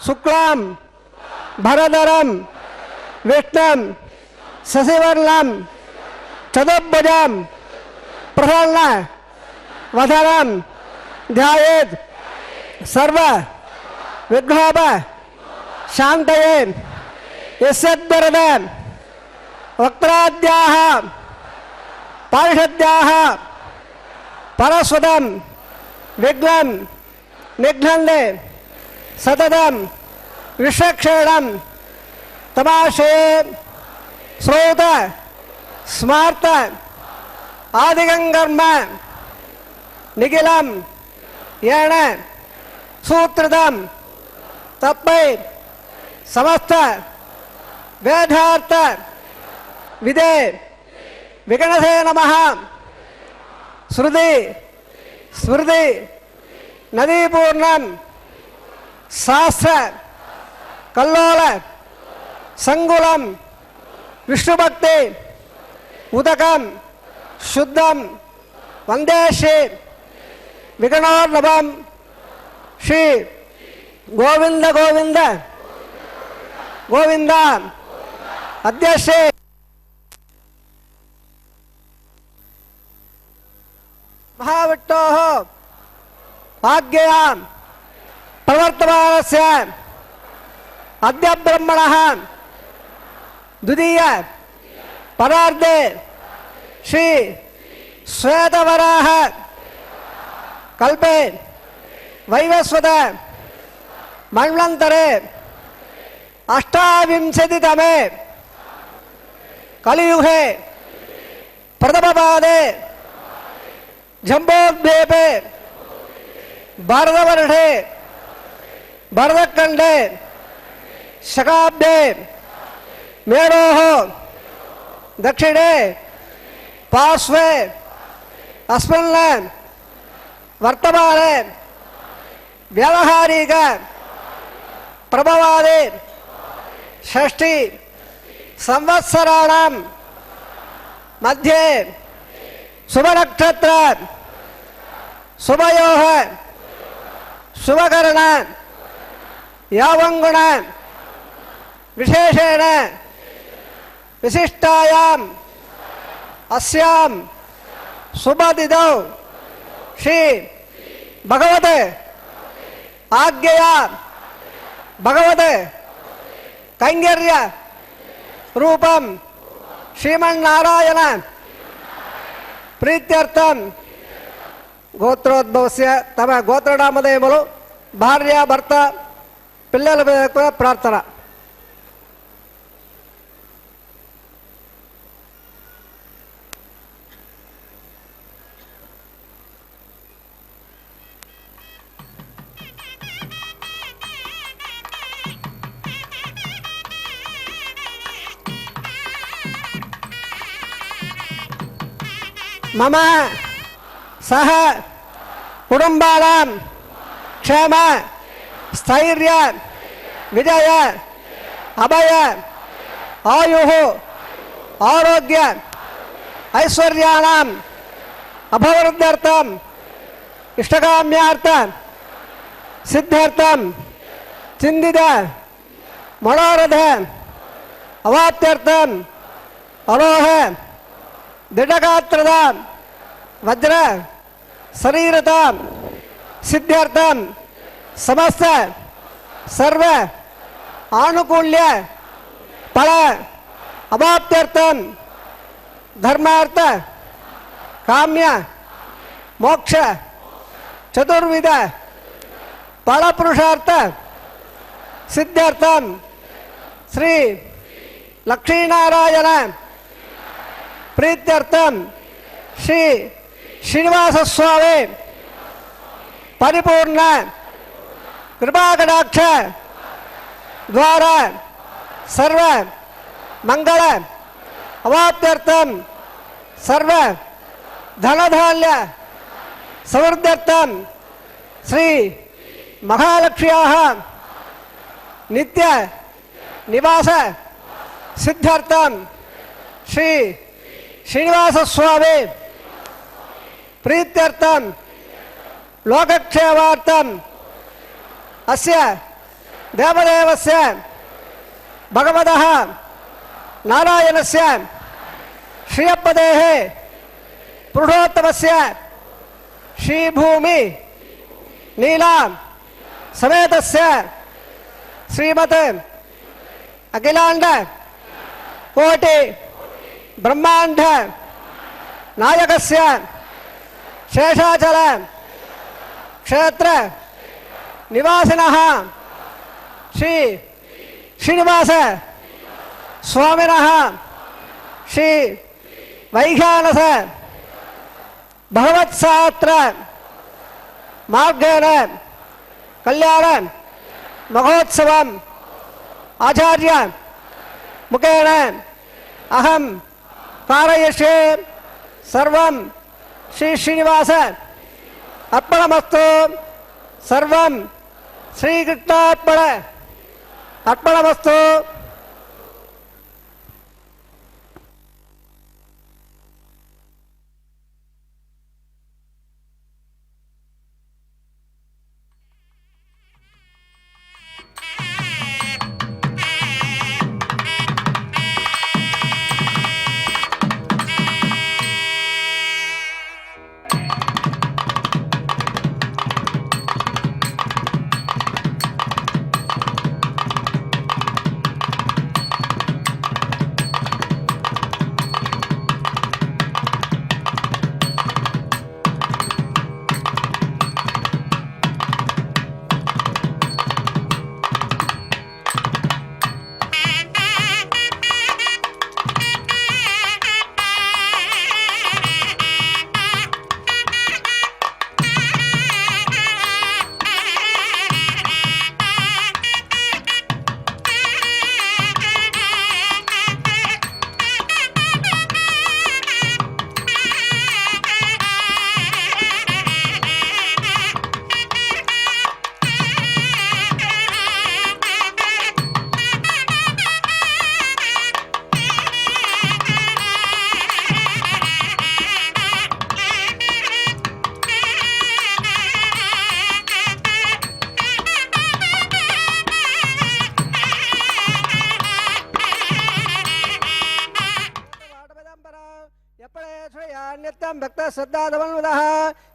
शुक्लां भरधरं विष्णुं शशिवर्णं चतुर्भुजं प्रसन्नवदनं ध्यायेत् सर्व विघ्नोप शान्तये। यस्यद्वरद वक्त्राद्याः पारिषद्याः परस्वतं विघ्नं निघ्नन्ते सततं विश्वक्षेणं तमाशे श्रोत स्मार्त आदिगंगर्म निखिलं येन सूत्रितं तत्मै समस्त वेदार्थ विदे विगणसे नमः। श्रुति स्मृति नदीपूर्णं शास्त्र कल्लोल संगुलम विष्णुभक्ति उदकम शुद्धम वंदे श्री विगणोर्नवम श्री गोविंद गोविंद गोविंद अध्यक्ष महाविष्णोः आज्ञयां प्रवर्तमानस्य अद्य ब्रह्मणः द्वितीय परार्धे श्री श्वेतवराह कल्पे वैवस्वत मन्वन्तरे अष्टाविंशतितमे कलियुगे प्रथमपादे जम्बोद्वीपे भारतवर्षे भरतखंडे शकाब्दे मेरोः दक्षिणे पार्श्वे अस्मिन् वर्तमाने व्यावहारिक प्रभवादि षष्ठी संवत्सराणां मध्ये शुभनक्षत्र शुभयोः शुभकरण यावंगुण विशेषेण विशिष्टायां अस्यां शुभतिथौ श्री भगवत आज्ञया भगवत कैंगर्य रूपं श्रीमन्नारायण प्रीत्यर्थं गोत्रोद्भवस्य तम गोत्रनामधेयमुलु भार्य भर्त पिल्लल प्रार्थना। मम सह कुटुंबानां क्षेम स्थैर्य विजय अभय आयुः आरोग्य ऐश्वर्याणाम् अभिवृद्ध्यर्थम् इष्टकाम्यार्थं सिद्ध्यर्थं चिन्तित मनोरथ अवाप्त्यर्थम् अलोह दृढ़गात्रता वज्र शरीरता सिद्ध्यर्थं समस्त सर्व आनुकूल्य फल अवाप्त्यर्थं धर्मार्थ काम्य मोक्ष चतुर्विध फल पुरुषार्थ सिद्ध्यर्थं श्री लक्ष्मीनारायण प्रीत्यर्थं श्री श्रीनिवास स्वामी परिपूर्ण कृपाकटाक्ष द्वारा सर्व मंगल अवाप्त्यर्थं सर्व धनधान्य समृद्ध्यर्थं श्री महालक्ष्म्याः नित्य निवास सिद्धार्थम श्री श्रीनिवास स्वामी प्रीत्यर्थम लोकक्षेमार्थम अस्य देवदेवस्य भगवतः नारायणस्य श्रियपदेः पुरुषोत्तमस्य श्रीभूमि नीला समेतस्य श्रीमते अखिलांड कोटि ब्रह्मांड नायकस्य शेषाचल क्षेत्र निवासिनः श्री श्रीनिवास स्वामिनः श्री वैखानस भगवत्शास्त्र मार्गेण कल्याण महोत्सव आचार्य मुखेन अहम कारयिष्ये सर्वं श्री श्रीनिवास अर्पणमस्तु सर्वं श्रीकृष्णार्पण अर्पणमस्तु। नित्यं भक्त श्रद्धाधवन्वदः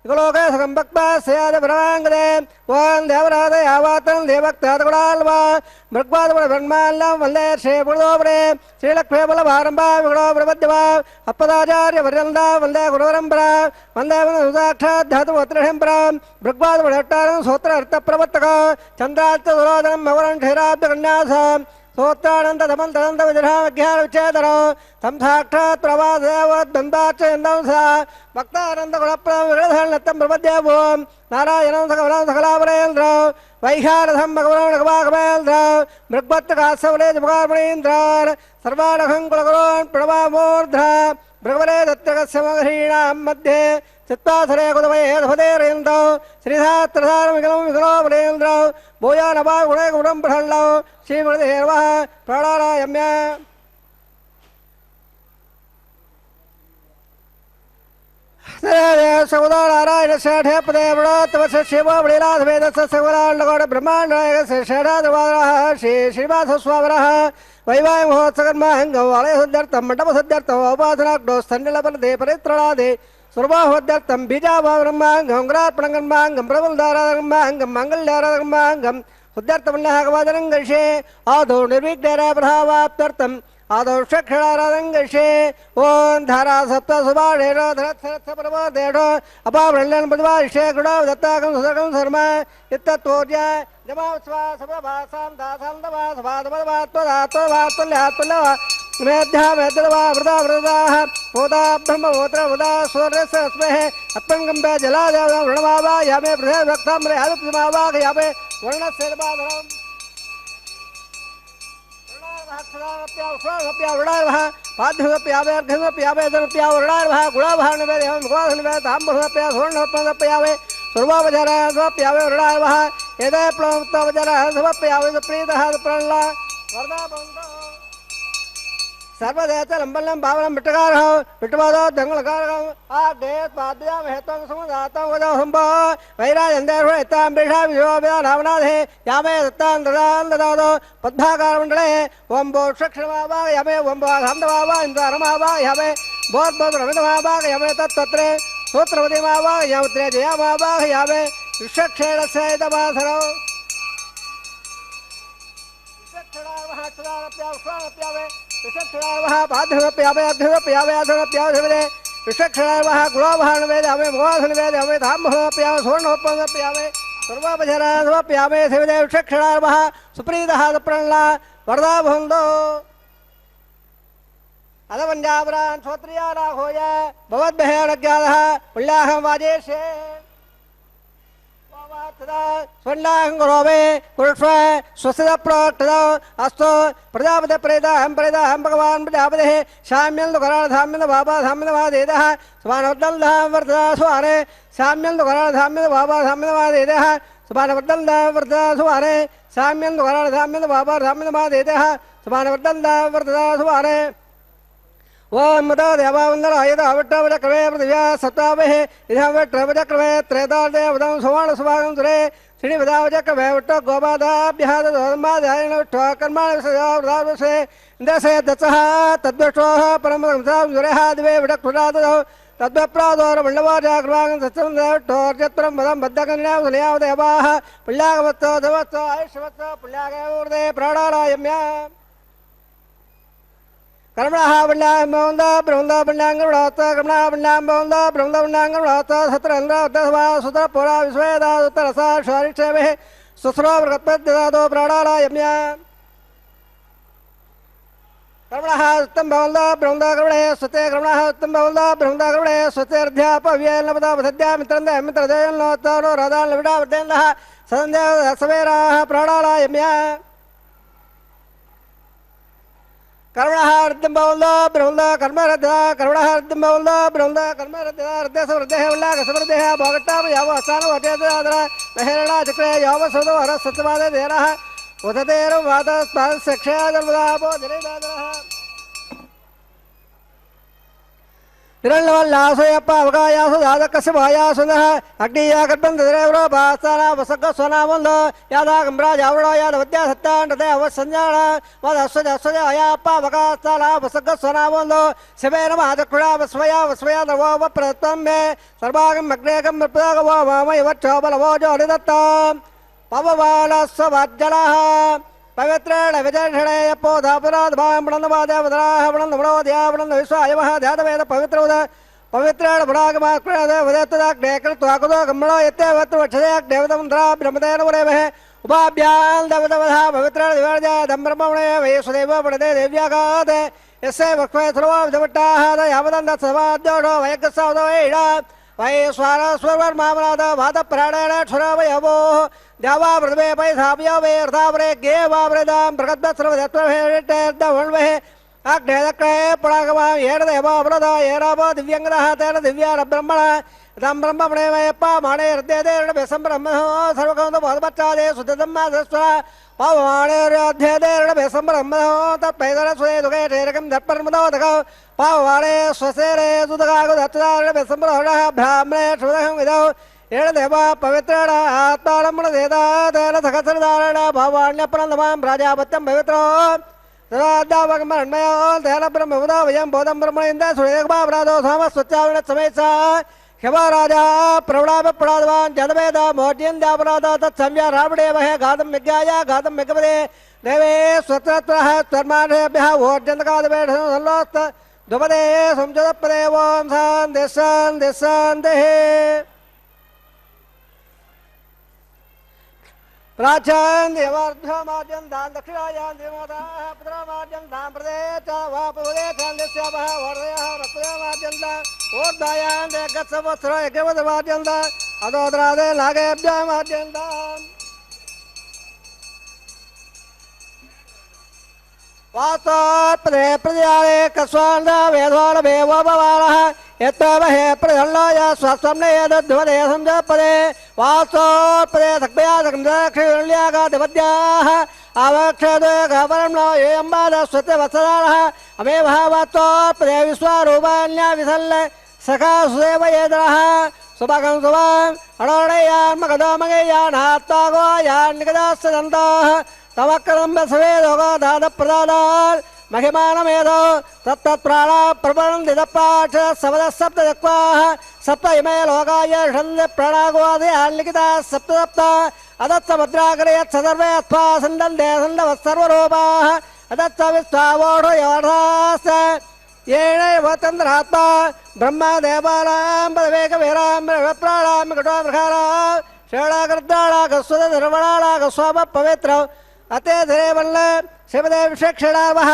इगलोके सुखं भक्त्वा स्याद भ्रवाङ्गदे ओं देवराध यावातं देवक्तादगुणाल्वा मृग्वादगुण ब्रह्माल्लं वन्दे श्रीपुरदोपरे श्रीलक्ष्मीबलभारम्भा विगुणो प्रपद्यवा अपदाचार्य पर्यन्ता वन्दे गुरुपरम्परा वन्दे साक्षात् धातुवत्रहिम्परा मृग्वादगुणट्टारं सोत्र अर्थप्रवर्तक चन्द्रार्थ दुरोदनं भवनं क्षीराब्दकन्यासं सोत्रानंद धमंतनंद विजहाज्ञान विच्छेदन तम साक्षात् प्रभादेवद्बंधाचेन्दंसा भक्तानंद गुणप्रदं विगणधर्नत्तं प्रपद्येवो नारायणं सकलं सकलावरेन्द्र वैखानसं भगवनं भगवागमेन्द्र मृग्वत्कासवले जपकारमणीन्द्र सर्वाणखं कुलगुरोन् प्रणवामूर्ध्र भृगवरे दत्तकस्य मगरीणां मध्ये चित्तासरे कुदमये धपतेरेन्द्र श्रीधात्रधारं विगलं विगलोपरेन्द्र भूया नवा गुणे गुणं प्रहल्लौ श्रीमृदेवः प्राणायाम्य सगुदारायण षठे पदे वृणोत्तमस्य शिवोबलिनाथवेदस्य सगुदाण्डगौड ब्रह्माण्डनायकस्य षडादिवादः श्री श्रीनिवासस्वामिनः वैवाहिक महोत्सवकर्माङ्गं वालयसुद्ध्यर्थं मण्डपसुद्ध्यर्थं उपासनाग्नो स्तण्डिलपरदे परित्रणादे सुरभाहोद्यर्थं बीजाभाब्रह्माङ्गं ग्रात्पणकर्माङ्गं प्रबलधाराधर्माङ्गं माङ्गल्याराधर्माङ्गं उद्यर्थमन्यहागवादनं गृहे आदौ निर्विघ्नैराभावाप्त्यर्थम् आदौ षट्क्षणाराधनं गृहे ओं धारा सप्त सुभाषेण धरत्सरत्सप्रभदेढ अपावृल्यन् प्रतिभाषे गुणा दत्ताकं सुदकं शर्म इत्तत्वोर्य जमास्वा सप्रभासां दासान्दवासभादवदवात्वदात्वदात्वल्यात्वल्यवा मेध्या मेद्यवा वृदा वृदाः होदा ब्रह्महोत्र वृदा सूर्यस्य अस्महे अपङ्गम्बे जलादेव वृणमावा यामे पृथे भक्ताम्रे आदित्यमावाग यामे वर्णस्यैर्बाधरम् वृणार्भः पाद्यमप्यावे अर्घ्यमप्यावे दर्प्या वृणार्भः गुणाभार्णवेदेहं मुखाधनिवेद ताम्बुधप्या सुवर्णोत्पन्नप्यावे सर्वावजरः स्वप्यावे वृणार्भः यदे प्लवमुक्तावजरः स्वप्यावे प्रीतः प्रणला वरदा सर्वदेत लंबलम भावनम बिटकार हो बिटवादो दंगलकार हो आदेत पाद्या महतम समुदातम वदो संभो वैरा जंदेर हो इताम बिषा विजो बिदा नामनाधे यामे दत्तान ददान ददादो पद्भाकार मंडले ओम बो शक्षमावा यामे ओम बो आधामदवावा इंद्रारमावा यामे बहुत बहुत रमितमावा यामे तत्तत्रे सूत्रवदिमावा यामुत्रे जयामावा यामे विषक्षेणस्य इदमासरो विषक्षणावः क्षणाप्यावे विषक्षणावः बाध्यमप्यावे अध्यमप्यावे अधमप्यावे विषक्षणावः गुणवः नवेद हमें मोहनवेद हमें धामप्यावे स्वर्णोपमप्यावे सर्वोपजराप्यावे सेवदे विषक्षणावः सुप्रीतः सुप्रणला वरदा भवन्तो अदवन्यावरान् क्षोत्रिया राघोय भवद्भ्यः अज्ञातः पुल्याहं वाजेशे स्वर्णांगरोवे पुरुष स्वस्ति प्रोक्तदा अस्तु प्रजापति प्रेदाहं भगवान् प्रजापतिः शाम्यं दुकराण धाम्यं बाबा धाम्यं वादेदः सुभानवद्दल्लः वर्तदा सुवारे शाम्यं दुकराण धाम्यं बाबा धाम्यं वादेदः सुभानवद्दल्लः वर्तदा सुवारे शाम्यं दुकराण धाम्यं बाबा धाम्यं वादेदः सुभानवद्दल्लः वर्तदा सुवारे ओम मदा देवावंदन आयदा अवट्टवचक्रमे पृथिव्या सप्तावहे इधावट्टवचक्रमे त्रेतार्दे वदं सुवर्ण सुभागं सुरे श्रीवदावचक्रमे वट्ट गोपादाभ्यः धर्मादायेन वट्ट कर्माणि विसर्जावृतावसे इन्द्रसे दत्सः तद्वष्टोः परमगंसां सुरेः दिवे वटक्फुटादौ तद्वप्रादोरमण्डवाजाग्रवागं सत्यं देवट्टोर्जत्रं वदं बद्धकन्यां सुलयावदेवाः पुल्यागवत्तो धवत्तो आयुष्यवत्तो पुल्यागेवूर्दे प्राणारायम्या कर्मणः वृंदा ब्रह्मदा वृंदांगुड़ात कर्मणः वृंदां बहुंदा ब्रह्मदा वृंदांगुड़ात सत्रंद्रवा सुतर पुरा विश्वेदा उत्तरसा शारिक्षेवे सुस्रो वृत्पद्यदातो प्राणारायम्या कर्मणः उत्तम बहुंदा ब्रह्मदा कर्मणे सुते कर्मणः उत्तम बहुंदा ब्रह्मदा कर्मणे सुते अध्यापव्येन नवदा वधद्या मित्रंदे मित्रदेयन लोतारो राधान लविडा वर्देनः सदन्देव सवेराः प्राणारायम्या कर्मणः अर्धं बहुंदा ब्रह्मदा कर्मरद्धा कर्मणः अर्धं बहुंदा ब्रह्मदा कर्मरद्धा अर्धे समृद्धेः उल्लाघ समृद्धेः भोगट्टाम याव असानो अटेदरा नहेरणा चक्रे याव सदो हर सत्यवादे देरः उदतेरं वादस्पाद सक्षया जन्मदापो जलेदादरः हिरण्यवल्लासोयप्प अवगायासु दादकस्य भायासुनः अग्निया गर्भन्धरेवरो भास्ताना वसग्ग स्वनामन्द यादा गम्राजावणो यादवद्या सत्ताण्डते अवसंज्ञाण वदस्वजस्वज अयाप्प अवगास्ताना वसग्ग स्वनामन्द शिवेन महाचक्रुणा वस्वया नवो वप्रतम्ये सर्वागम् अग्नेकं मृपदागवो वामयवच्छोबलवो जोनिदत्ता पववानस्ववाज्जलः पवित्रेण विजयषणे यपोधापुराधभाम्बणन्दवादेवदराः वणन्दमणोद्यावणन्द विश्वायवः ध्यातवेद पवित्रोद पवित्रेण पुरागमाक्रेदेवदेत्तदाग्ने कृत्वाकुतो गम्मणो यत्यवत्र वक्षदेग्देवदमन्त्रा ब्रह्मतेन वरेवः उपाभ्यां देवदवधा पवित्रेण दिवर्जयदं ब्रह्मणे वै सुदेव पणदे देव्यागात् यस्य वक्ष्वे सर्वविधवट्टाः यावदन्दत्सवाद्योषो वयगस्सावदवैडा वै स्वारस्वर्वर्मामनाद भातप्राणेन क्षुरावयवोः द्यावा पृथ्वे पैसाव्यो वे अर्थावरे गे वावृदां प्रगद्वस्रवदत्वभेर्दवण्वहे अग्नेदक्रे पुणागमां येन देवा अपरदा येनावो दिव्यङ्गदः तेन दिव्यारब्रह्मणः इदं ब्रह्मणे वयप्पा माणे हृदयदेर्णभेसम्ब्रह्मणो सर्वकौन्दो भवद्बच्चादे सुतदम्मादस्वः पावमाणेर्योध्यदेर्णभेसम्ब्रह्मणो तत्पैदरस्वदे दुःखे शैरकं दर्पन्मदोदकौ पावमाणे स्वसेरे सुदगागुदत्तदार्णभेसम्ब्रह्मणः ब्राह्मणे श्रुदहं विदौ येन देवा पवित्रेण आत्मारम्भण देदा तेन सखसरदारेण भवान्यप्रणमां प्राजापत्यं पवित्रो तदाद्यावगमरण्मयो तेन ब्रह्मबुधा वयं बोधं ब्रह्मणेन्द्र सुरेखभावराधो सोमस्वत्यावरण समेसा ह्यवाराजा प्रवणापप्रणादवान् जनवेद मोर्जिन्द्यापराध तत्संज्ञा रावणेवः गातं यज्ञाय गातं यज्ञपदे देवे स्वत्रत्रः त्वर्माणेभ्यः ओर्जन्तकादवेढसल्लोस्त द्वपदे संजदपदे ओं शान्तिः प्राचान देवार्धमाद्यं दान दक्षिणायां देवताः पुत्रमाद्यं दान प्रदेश वापवदे चान्दस्यावः वर्धयः रत्नमाद्यं दान ओर्धायां देगत्सवस्त्र यज्ञवदमाद्यं दान अदोद्रादे नागेभ्यमाद्यं दान वास्तोत्पदे प्रजाले कस्वान्द वेदवानभेवो भवानः यत्तमहे प्रजल्लाय स्वस्वम्ने यदध्वदे संजपदे वास्तोत्पदे सक्मया सक्मदक्षिण्यागादिवद्याः आवक्षेदोपरं नो येऽम्बाद स्वत्यवत्सदानः अमे भावत्वोपदे विश्वरूपाण्या विसल्ल सखा सुदेव येदरः सुभगं सुभाम् अणोणयान् मगदोमगेयान् हात्वागोयान् निगदास्तदन्ताः तवक्रदम्ब सवेदोगो दादप्रदादान् महिमानमेधो तत्तत्प्राणा प्रबन्धि दप्पाक्ष सपदः सप्तचक्वाः सप्त इमे लोकाय षण् प्राणागोदयान् लिखिताः सप्तसप्त अदत्समुद्राकरे यत् सर्वे अत्वा सन्दन्ते सन्दवत् सर्वरूपाः अदत्स विश्वावोढयोढाश्च येनैव चन्द्रात्मा ब्रह्म देवानां पदवेकवीरां प्राणां कटो मृगाणां श्रेणाकृद्राणाकस्वद निर्वणानाकस्वापवित्रौ अते धरेवल्ल शिवदेव शिक्षणावः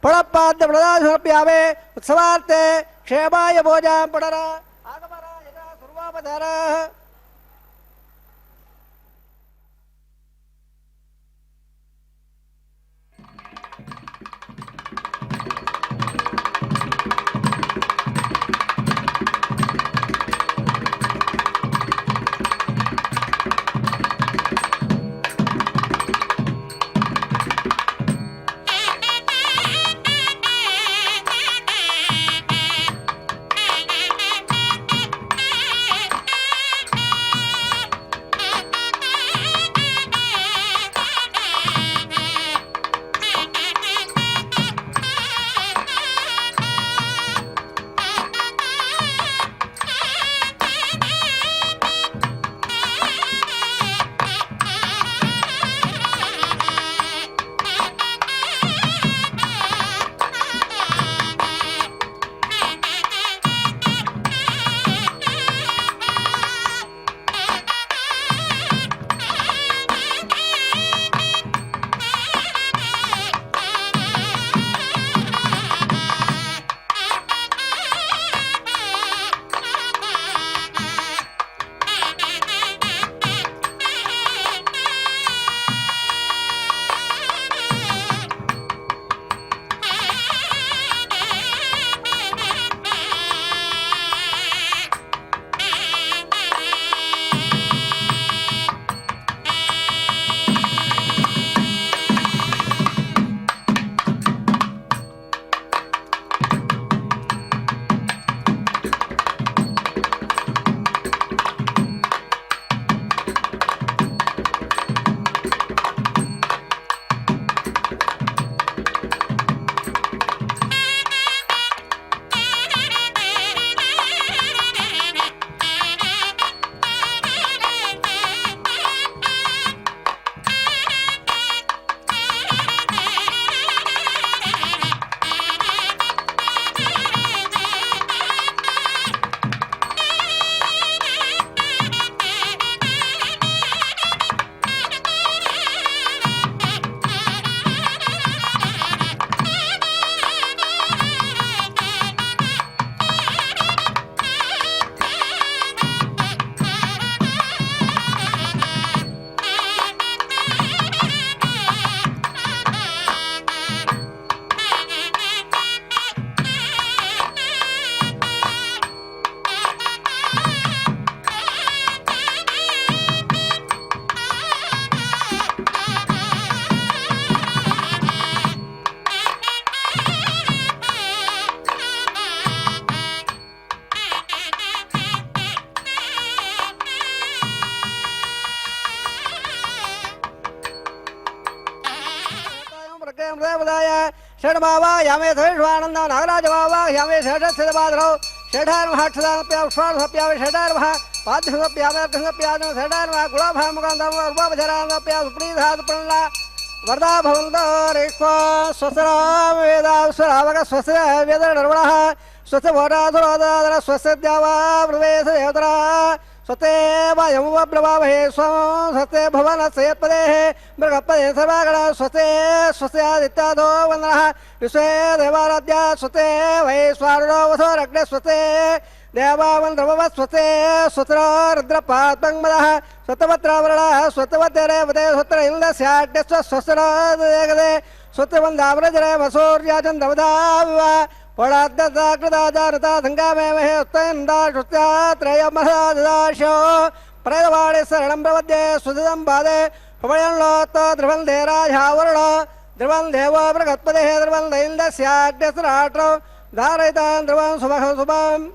पुणपाद्य प्रदासमर्प्यामे उत्सवार्थे क्षेमाय भोजां पुनरा आगमना यदा सर्वापधारः षड्भावा यामे धैर्वानंद नागराज बाबा यामे षडसिद्धबाधरौ षडार्महाक्षदानप्याप्यावे षडार्मः पाद्यसप्यावे अर्धसप्यादन षडार्मः गुलाभामुकान्तं अर्वापचरानप्या सुप्रीधातुप्रणला वरदा भवन्तो रेक्ष्वा स्वसरा वेदावसरावक स्वस्य वेदनर्वणः स्वस्य भोटासुरादादर स्वस्य द्यावा प्रवेशदेवतरा स्वते वायमुवब्रवामहे स्वं स्वस्ते भुवनस्य यत्पदेः मृगपदे सर्वागण स्वस्ते स्वस्यादित्यादो वन्दनः विश्वे देवाराध्या स्वस्ते वैश्वानरो वसोरग्ने स्वस्ते देवावन्द्रवत् स्वस्ते स्वस्त्र रुद्रपात्मङ्मदः स्वतवत्रावरणः स्वतवत्यरेवते स्वत्र इन्द्रस्याड्यस्व स्वस्त्रदेगदे स्वत्रवन्दावरजरे वसोर्याचन्द्रवदाविव पौडाद्यकृता संगामेमहे उत्तयन्दा श्रुत्या त्रयमहदाशो प्रयवाणे शरणं प्रपद्ये सुदिदं पादे हवयन्लोत्त ध्रुवं देराजावरुण ध्रुवं देवो बृहत्पतिः ध्रुवं दैन्दस्याग्निस्राट्रौ धारयितान् ध्रुवं शुभम्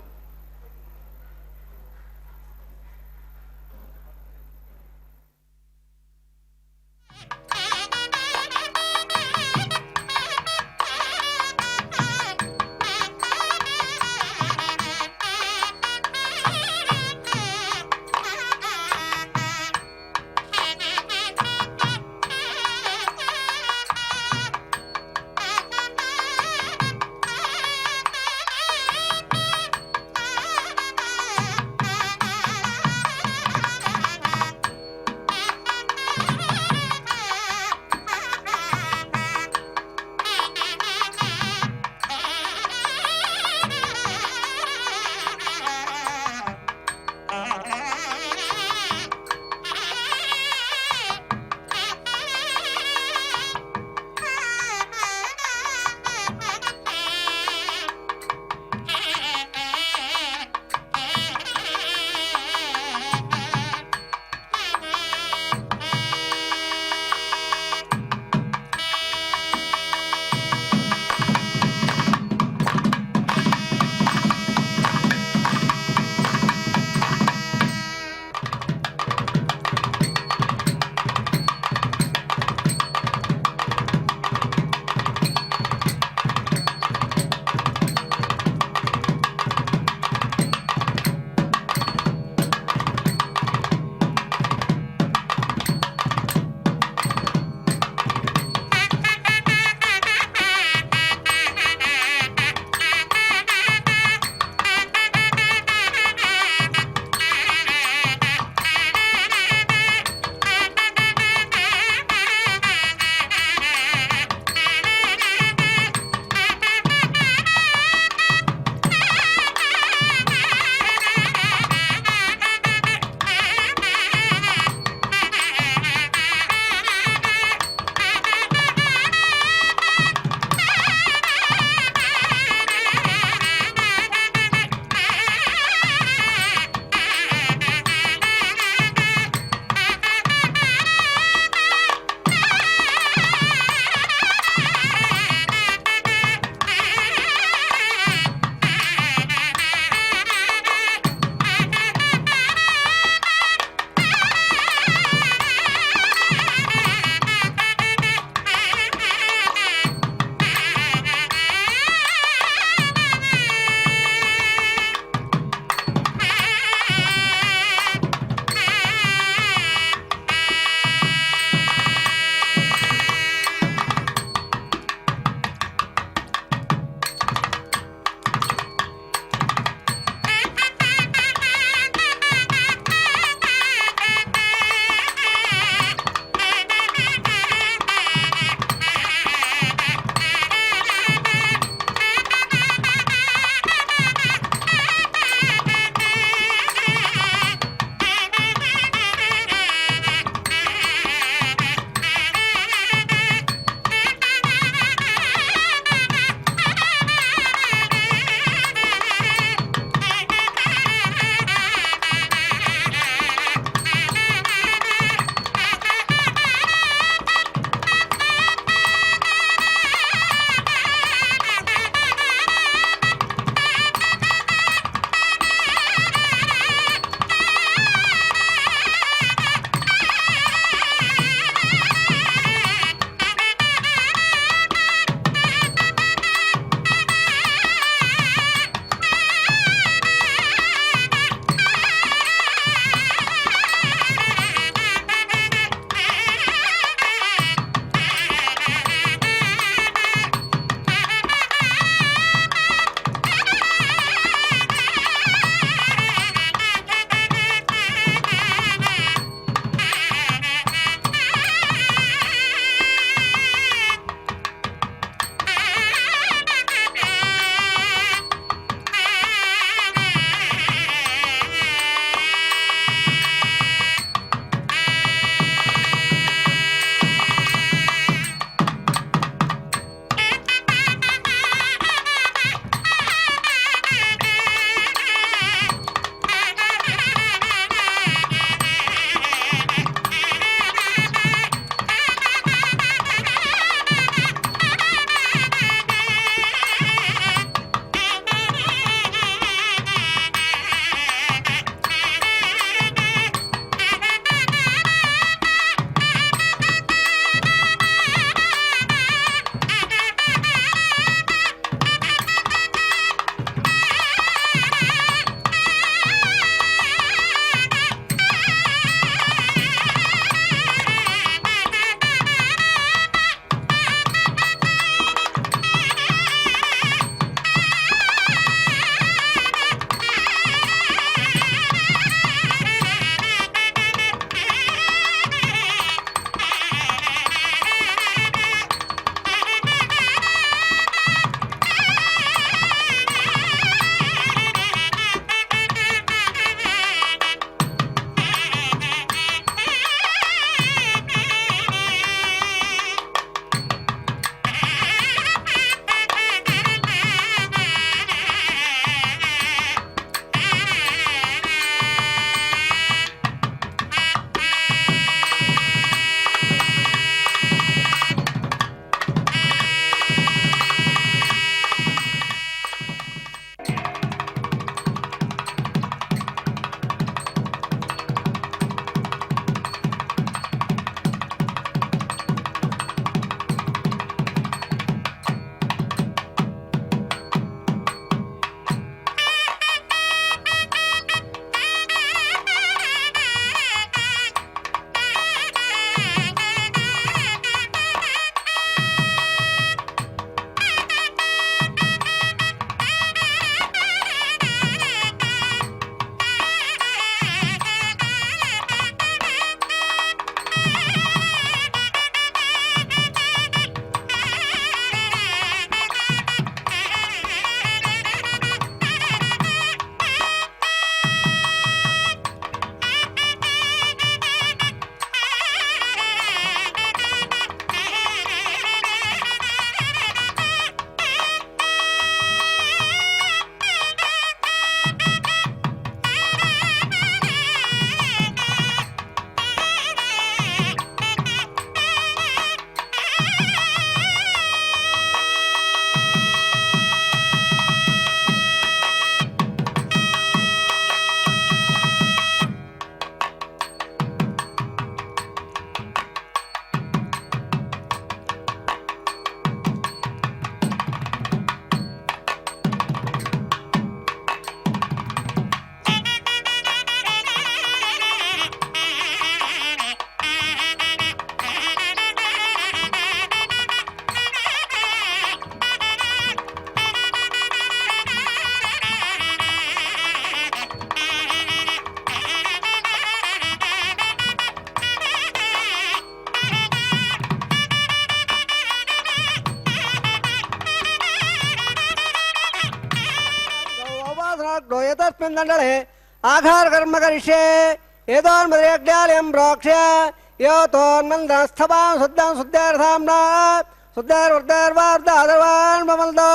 एतस्मिन् मण्डले आघारकर्म करिष्ये एतोन्मदयज्ञालयं प्रोक्ष्य यो तोन्मन्दस्थपां शुद्धं शुद्धार्थाम्ना शुद्धैर्वृद्धैर्वार्धादर्वान् ममल्दो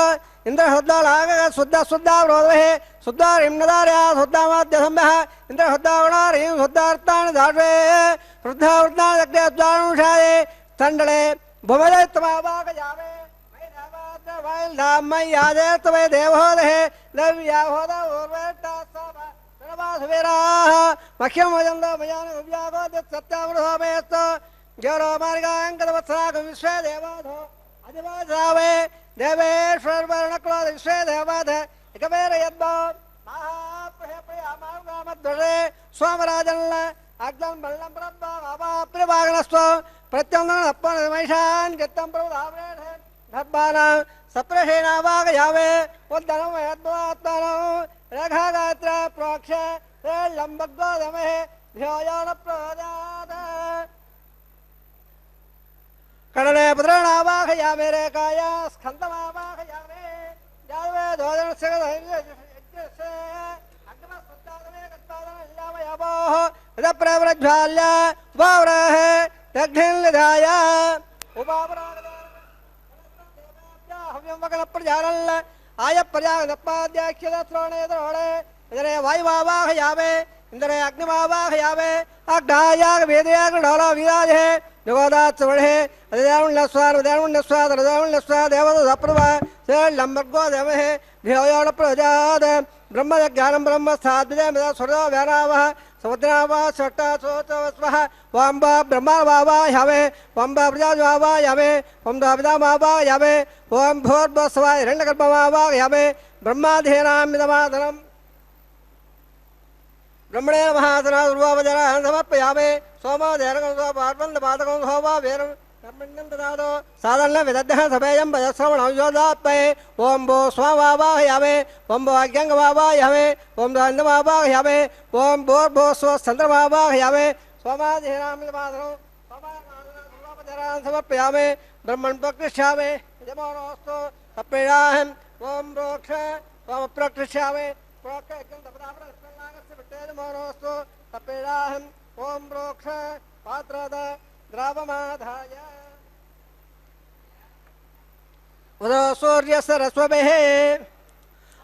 इन्द्रशुद्धलागः शुद्धशुद्धावरोधे शुद्धारिम्नदार्या शुद्धामाद्यसम्यः इन्द्रशुद्धागुणारीं शुद्धार्थानि दार्वे वृद्धावृद्धादग्नेद्वानुषाये तण्डले भुवदैत्तमावागयावे मय्यादेत्तवे देवहोदहे दव्याहोद ऊर्वेट्टास्वासुवीराः मह्यं वजन्तो मयानुव्यागोदित्सत्यामृहोमेस्तु ज्वरो मार्गाङ्गदवत्सरागं विश्वे देवाधो अधिवासावे देवेश्वरवर्णक्लोद विश्वे देवाध एकवेर यद्भो महाप्रियप्रियामार्गामध्वरे स्वामराजन्न अग्नं बल्लं प्रभावाप्रियवागनस्त्व प्रत्यङ्गणप्पनमैषान् गत्तं प्रभुधावरेण धब्बानां सप्रशेनावागयावे उद्दनं यद्वात्मनो रघागात्र प्रोक्ष लम्बग्गोदमहे ध्योयोनप्रदात कणने पुत्रणावाहयामे रेखाय स्कन्दमावाहयामे जावे दोदनस्य यज्ञस्य अग्नस्वत्तादमे गत्तादनल्लामयावोः यदप्रव्रज्वाल्य वावरः दग्धिन्निधाय उपापरागदाहव्यं वगनप्रजानल्ल आय प्रजागदप्पाद्याख्यदश्रोणे द्रोणे इदरे वायुवावाहयामे इंद्रे अग्निमावाहयामे अग्नायाग वेदयाग ढोला विराजे जगोदात् वढे अदेवुण्यस्वार उदेवुण्यस्वाद हृदयुण्यस्वाद देवदप्रभा लम्बर्गो देवहे ध्येयोण प्रजाद ब्रह्मज्ञानं ब्रह्म साध्विदे मदा सुरदो व्यानावः समुद्रावः सट्टा सोतवस्वः वाम्ब ब्रह्मावावाहयामे वाम्ब प्रजावावाहयामे वां दाविदामावाहयामे वां भूर्भुवस्वाय हिरण्यगर्भमावाहयामे ब्रह्माधीनामिदमादनम् ब्रह्मणे महासना दुर्वावजरान् समर्पयामे सोमो देरगं पार्वन्दपादकं सोमा वीरं ब्रह्मण्यं ददातो साधन्न विदग्धः सभेयं भजश्रवणं योदात्मये ओं भो स्वावावाहयामे ओं भो अज्ञङ्गमावाहयामे ओं दान्दमावाहयामे ओं भूर्भुवस्वश्चन्द्रमावाहयामे सोमाधीनामिदमादनं सोमासना समर्पयामे ब्रह्मन् प्रकृष्यामे यजमानोऽस्तु तप्रीडाहं ओं प्रोक्ष ओं प्रकृष्यामे प्रोक्ष मोनोस्तु तपेडाहं ओं प्रोक्ष पात्रद द्रावमाधाय उदो सूर्यस्य रश्मभिः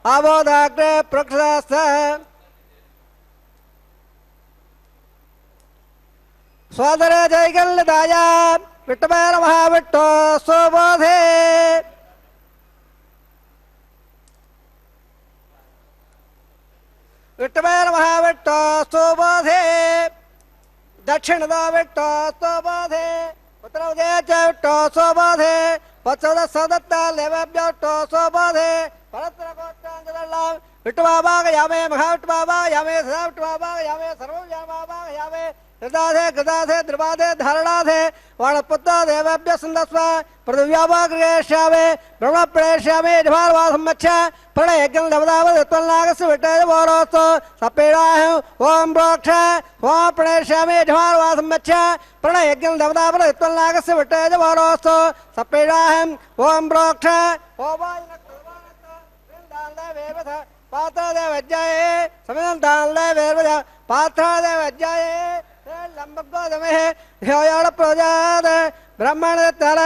आवोदाग्रे प्रक्षदास्थ स्वादरे जयगल्लदाय विट्टबैर महाविट्टो सुबोधे विट्टबैर महाविट्टो सुबोधे दक्षिणद विट्टो सुबोधे उत्तरदे च विट्टो सुबोधे पश्चिमद सदत्त लेवभ्यो सुबोधे परत्रकोट्टाञ्जलल्लां विट्टुबाबागयामे महाविट्टुबाबागयामे सदा विट्टुबाबागयामे सर्वव्याबाबागयामे गदाधे गदाधे द्रवाधे धारणाधे वाणपुत्र देवभ्य सुन्दस्व पृथिव्यावाग्रेष्यामे ब्रह्म प्रेष्यामे जभारवासम्मच्छ प्रणयज्ञं दवदावदत्वल्नागस्य विट्टयवोरोस्तु सपेडाहं ओं प्रोक्ष ओं प्रणयष्यामे जभारवासम्मच्छ प्रणयज्ञं दवदावदत्वल्नागस्य विट्टयवोरोस्तु सपेडाहं ओं प्रोक्ष पात्रदेवज्ञाये समिदन्तान्देवेर्वज पात्रदेवज्ञाये लम्बगोदमेः ह्योयाण प्रजाद ब्रह्मण तल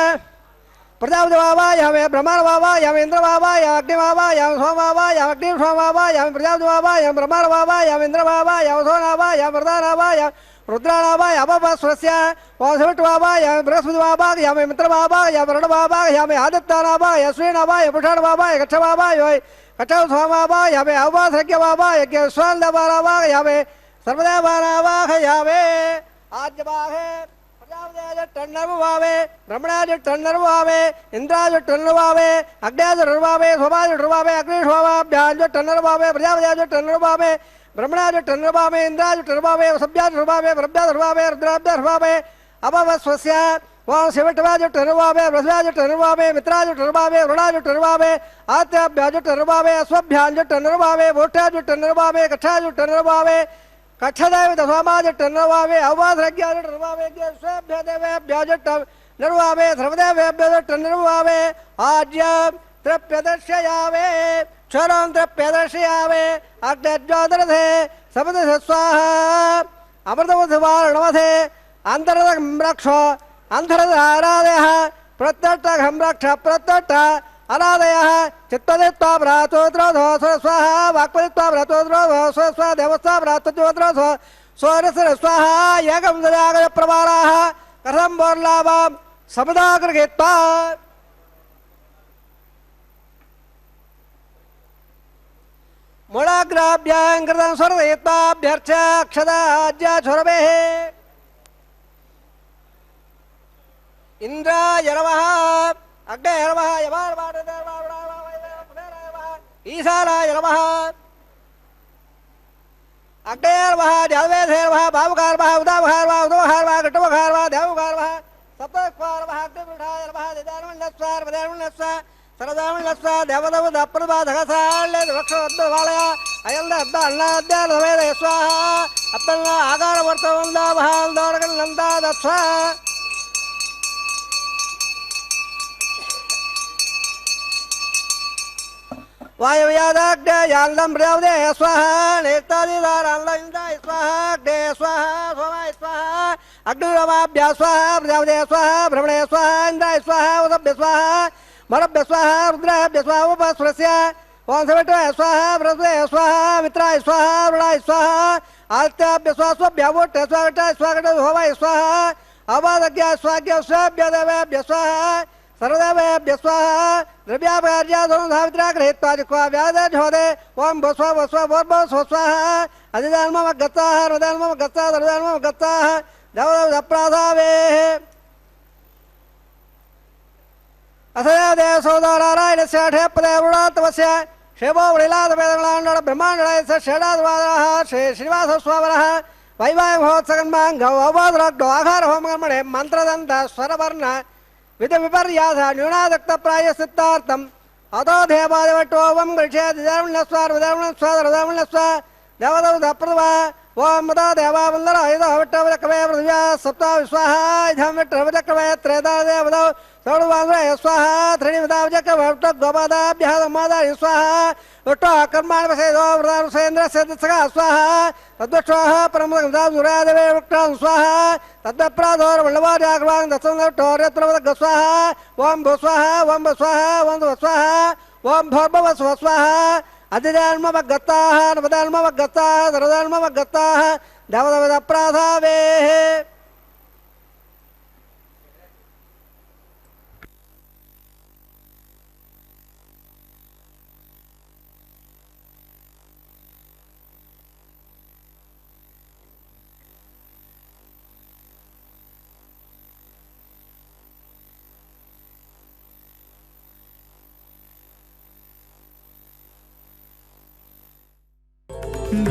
प्रजापतिवावायामे ब्रह्मणवावायामे इन्द्रवावायाम अग्निवावायाम सोमवावायाम अग्निं सोमवावायाम प्रजापतिवावायाम ब्रह्मणवावायाम इन्द्रवावायाम सोनावायाम वरदानावायाम रुद्राणावायाम अपस्वस्य वासविट्वावायाम बृहस्पतिवावायाम मित्रवावायाम वरुणवावायाम आदित्यानावायाम श्रीनावायाम पुषाणवावायाम कक्षवावायाम कक्षौ सोमवावायाम अववासज्ञवावायाम स्वान्दवारावायाम सर्वदेवानावाहयामे आज्यवाहे प्रजापतिराज टन्नर्वावे ब्रह्मणाज टन्नर्वावे इंद्राज टन्नर्वावे अग्नियाज टन्नर्वावे सोमाज टन्नर्वावे अग्निशोमाभ्याज टन्नर्वावे प्रजापतिराज टन्नर्वावे ब्रह्मणाज टन्नर्वावे इंद्राज टन्नर्वावे सभ्याज टन्नर्वावे ब्रह्मजाज टन्नर्वावे रुद्राज टन्नर्वावे अपवस्वस्य वां शिवटवाज टन्नर्वावे बृहस्पतिराज टन्नर्वावे मित्राज टन्नर्वावे वरुणाज टन्नर्वावे आत्याभ्याज टन्नर्वावे अश्वभ्याज टन्नर्वावे वोष्ठाज टन्नर्वावे कक्षाज टन्नर्वावे कक्षदेव दशमाज टन्नर्वावे अववासज्ञाज टन्नर्वावे स्वेभ्यदेवेभ्याज टन्नर्वावे सर्वदेवेभ्यज टन्नर्वावे आज्य तृप्यदर्शयावे क्षरंत्रप्यदर्शयामे अग्निज्योतिरथे सपदि स्वाहा अमृतवधुवारणवधे अंतरदघं रक्ष अंतरद आराधयः प्रत्यक्षघं रक्ष प्रत्यक्ष अनादयः चित्तदित्वा भ्रातोद्रोधो स्वाहा वाक्पदित्वा भ्रातोद्रोधो स्वाहा देवस्वा भ्रातोद्रोधो स्वरसर स्वाहा यागं दयागय प्रवाराः कथं बोर्लाभां समुदागृहीत्वा मूलाग्राभ्यां कृतं स्वरदयित्वाभ्यर्च्य अक्षदाज्यछुरभेः इंद्राय नमः अग्नये नमः ईशानाय नमः अग्नये नमः जलवेधे नमः भावुकाय नमः उदावहाय नमः उदवहाय नमः घटवहाय नमः देवहाय नमः सप्तस्वाय नमः अग्निपीठाय नमः दिदानमण्डस्वाय पदानमण्डस्वाय सरदामण्डस्वाय देवदवदप्रभाधकसाल्य वक्षोद्वालय अयल्द अन्नाद्यालवेद स्वाहा अत्तन्न आकारवर्तवन्दावहाल्दोरगन्नन्दादस्वा वायुव्यादाग्नेयाल्दं प्रयोदे स्वाहा नेतादिदाराल्दं स्वाहा अग्ने स्वाहा सोमाय स्वाहा अग्निरमाभ्या स्वाहा प्रजापते स्वाहा भ्रमणे स्वाहा इन्द्राय स्वाहा उदभ्य स्वाहा मरभ्य स्वाहा रुद्राभ्य स्वाहा उपस्वरस्य वंशविष्णवे स्वाहा बृहस्पते स्वाहा मित्राय स्वाहा वरुणाय स्वाहा आदित्याभ्य स्वाहा स्वभ्यावोट्य स्वाहा स्वागत होमाय स्वाहा अवादज्ञाय स्वाज्ञ स्वाभ्य देवेभ्य स्वाहा सर्वदेवेभ्य स्वाहा द्रव्यापकार्याधनुधावित्रा गृहीत्वा जिह्वा व्याधोदे ओं भस्व भस्व भोर्भस्व स्वाहा अधिदान्ममगत्ताः हृदान्ममगत्ताः दर्दान्ममगत्ताः देवदवदप्राधावेः असदेव सौदारायणस्य ठेपदे वरुणात्मस्य शिवो वृलादवेदलाण्ड ब्रह्माण्डस्य षडाद्वादः श्री श्रीनिवासस्वामिनः वैवाहिमहोत्सवन्माङ्गौ अवोदरग्डो आहारहोमगमणे मन्त्रदन्त स्वरवर्ण विध विपर्यास न्यूनादक्त प्रायश्चित्तार्थम अतो देवादिवटोवं गृह्य दिदामण्डस्वार्वदामण्डस्वादरदामण्डस्वा देवदवदप्रभा ओं मदा देवा वन्दर ऐदवट्टवदकवे पृथिव्या सप्ता विस्वाहा इधं विट्टवदकवे त्रेदा देवदौ सौडवान्द्रय स्वाहा त्रिणिवदावजकवट्टगोपादाभ्यः समादाय स्वाहा विट्टो कर्माणवसेदो वृदानुसेन्द्रस्य दित्सगा स्वाहा तद्वक्षोः परमदगदासुरादेवे वृक्षां स्वाहा तद्वप्राधोर्वल्लवाजाग्रवां दत्सन्दट्टोर्यत्रवदग स्वाहा ओं भुस्वाहा ओं भस्वाहा ओं भस्वाहा ओं भोर्भवस्व स्वाहा अधिदान्मवगत्ताः नवदान्मवगत्ताः सरदान्मवगत्ताः देवदवदप्राधावेः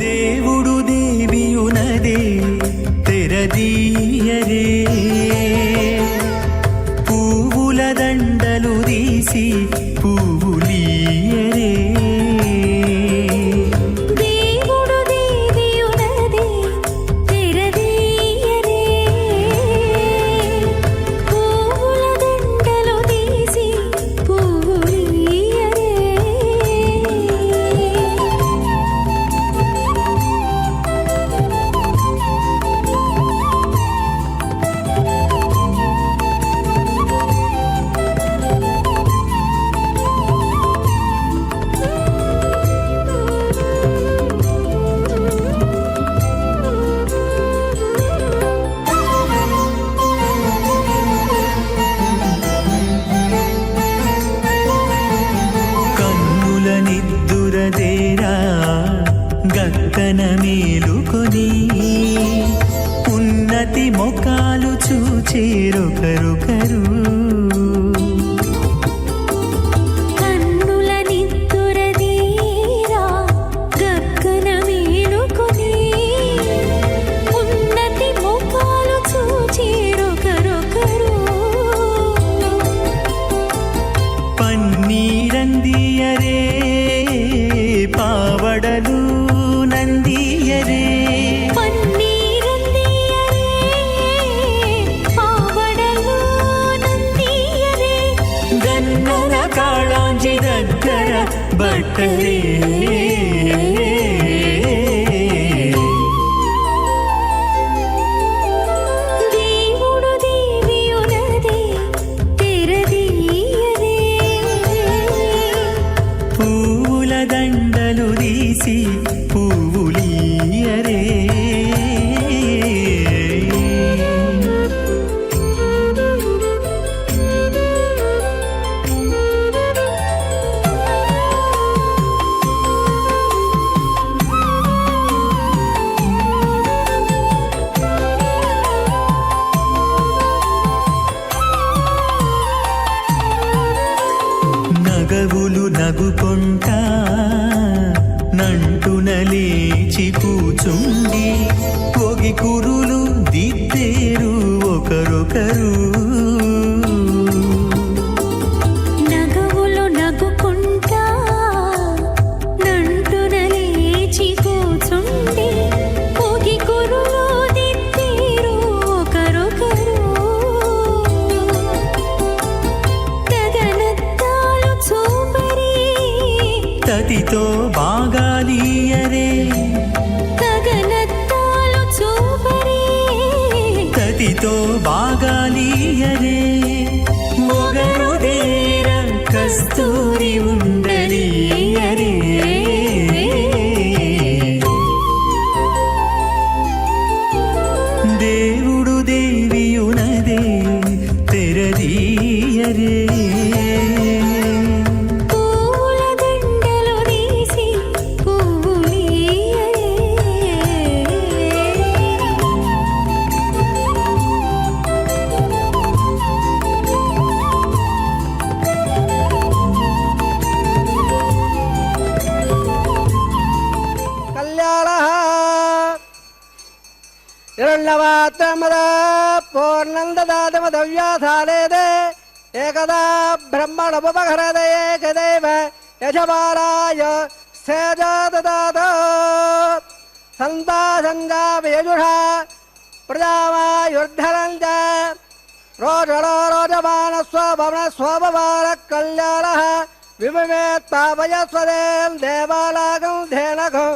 దేవుడు దేవియునదే తెరదీయరే పువ్వుల దండలు తీసి పువ్వులీయరే దేవుడు దేవియునదే తెరదీయరే పువ్వుల దండలు తీసి పువ్వులీయరే గక్కన మేలుకొని ఉన్నతి మొకాలు చూచేరొకరొకరు పన్నీరందియరే పావడలు నందియరే పన్నీరందియరే పావడలు తీసి పువ్వులీయరే నగవులు నగుకొంటా నంటున లేచి కూచుండి పొగి కురులు దిద్దేరు ఒకరొకరు నగవులు నగుకుంటా నంటున లేచి కూచుండి పొగి కురులు దిద్దేరు ఒకరొకరు గగనత్తాలు చూపరి తతితో బాగాలీయరే గగనత్తాలు చూపరి తతితో బాగాలీయరే మొగరుదేర కస్తూరి ఉండలీయరే దేవుడు దేవియునదే తెరదీయరే పూల దండలు తీసి పువ్వులీయరే కళ్యాణః హిరణ్యవాత్రమద పూర్ణందదాతమదవ్యాసాలేదే ఏకదా బ్రహ్మణముపహరదే ఏకదేవ యజమానాయ సేజాదదాత సందాసంజాపయజుష ప్రజామాయుర్ధరంజ రోషణో రోచమాన స్వభవన స్వభవాన కళ్యాణః విమమేత్తాపయస్వదేం దేవాలాగం ధేనఘం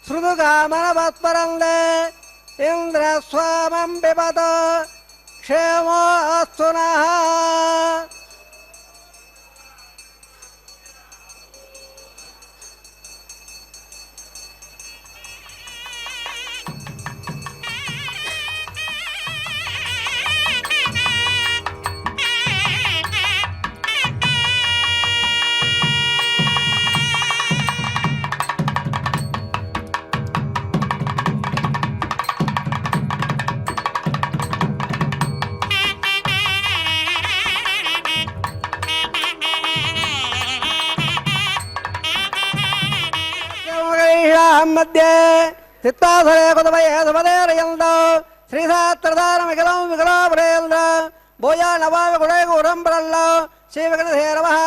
శృతుకామనవత్పరందే ఇంద్రస్వామం పిబత క్షేమో అస్తు నః మధ్యే చిత్తాసరే కుతమయే సమదేరయందో శ్రీశాస్త్రధారమికలం వికలాపరేంద్ర భూయా నవామి గుణే గురంబరల్లో శ్రీ వెంకటేశే నమః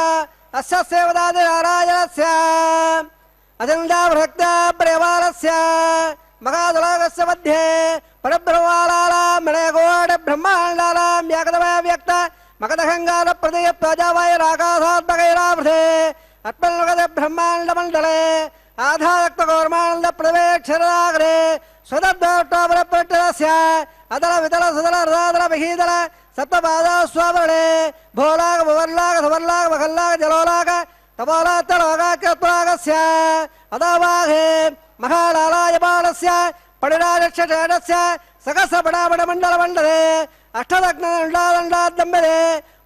అస్య సేవదాది నారాయణస్య అజంజాభక్త ప్రేమాలస్య మహాదులోకస్య మధ్యే పరబ్రహ్మాలాం మణేకోటి బ్రహ్మాండాలాం ఏకదమయ వ్యక్త మకదహంగార ప్రదేయ ప్రజావాయ రాకాశాత్మకైరావృతే అత్మన్మగద బ్రహ్మాండ మండలే ఆధారక్త గౌర్మానంద ప్రవేక్షరాగ్రే స్వదర్భోట్టోపరపట్టరస్య అదల వితల సుదల రదాదల మహీదల సప్తపాదా స్వావరణే భోలాగ భువర్లాగ సువర్లాగ మహల్లాగ జలోలాగ తపోలాత్తలోగాక్యత్రాగస్య అదావాహే మహాలాలాయమానస్య పడిరాజక్షేణస్య సకస పడాపడ మండల మండలే అష్టదగ్న దండాదండాదంబరే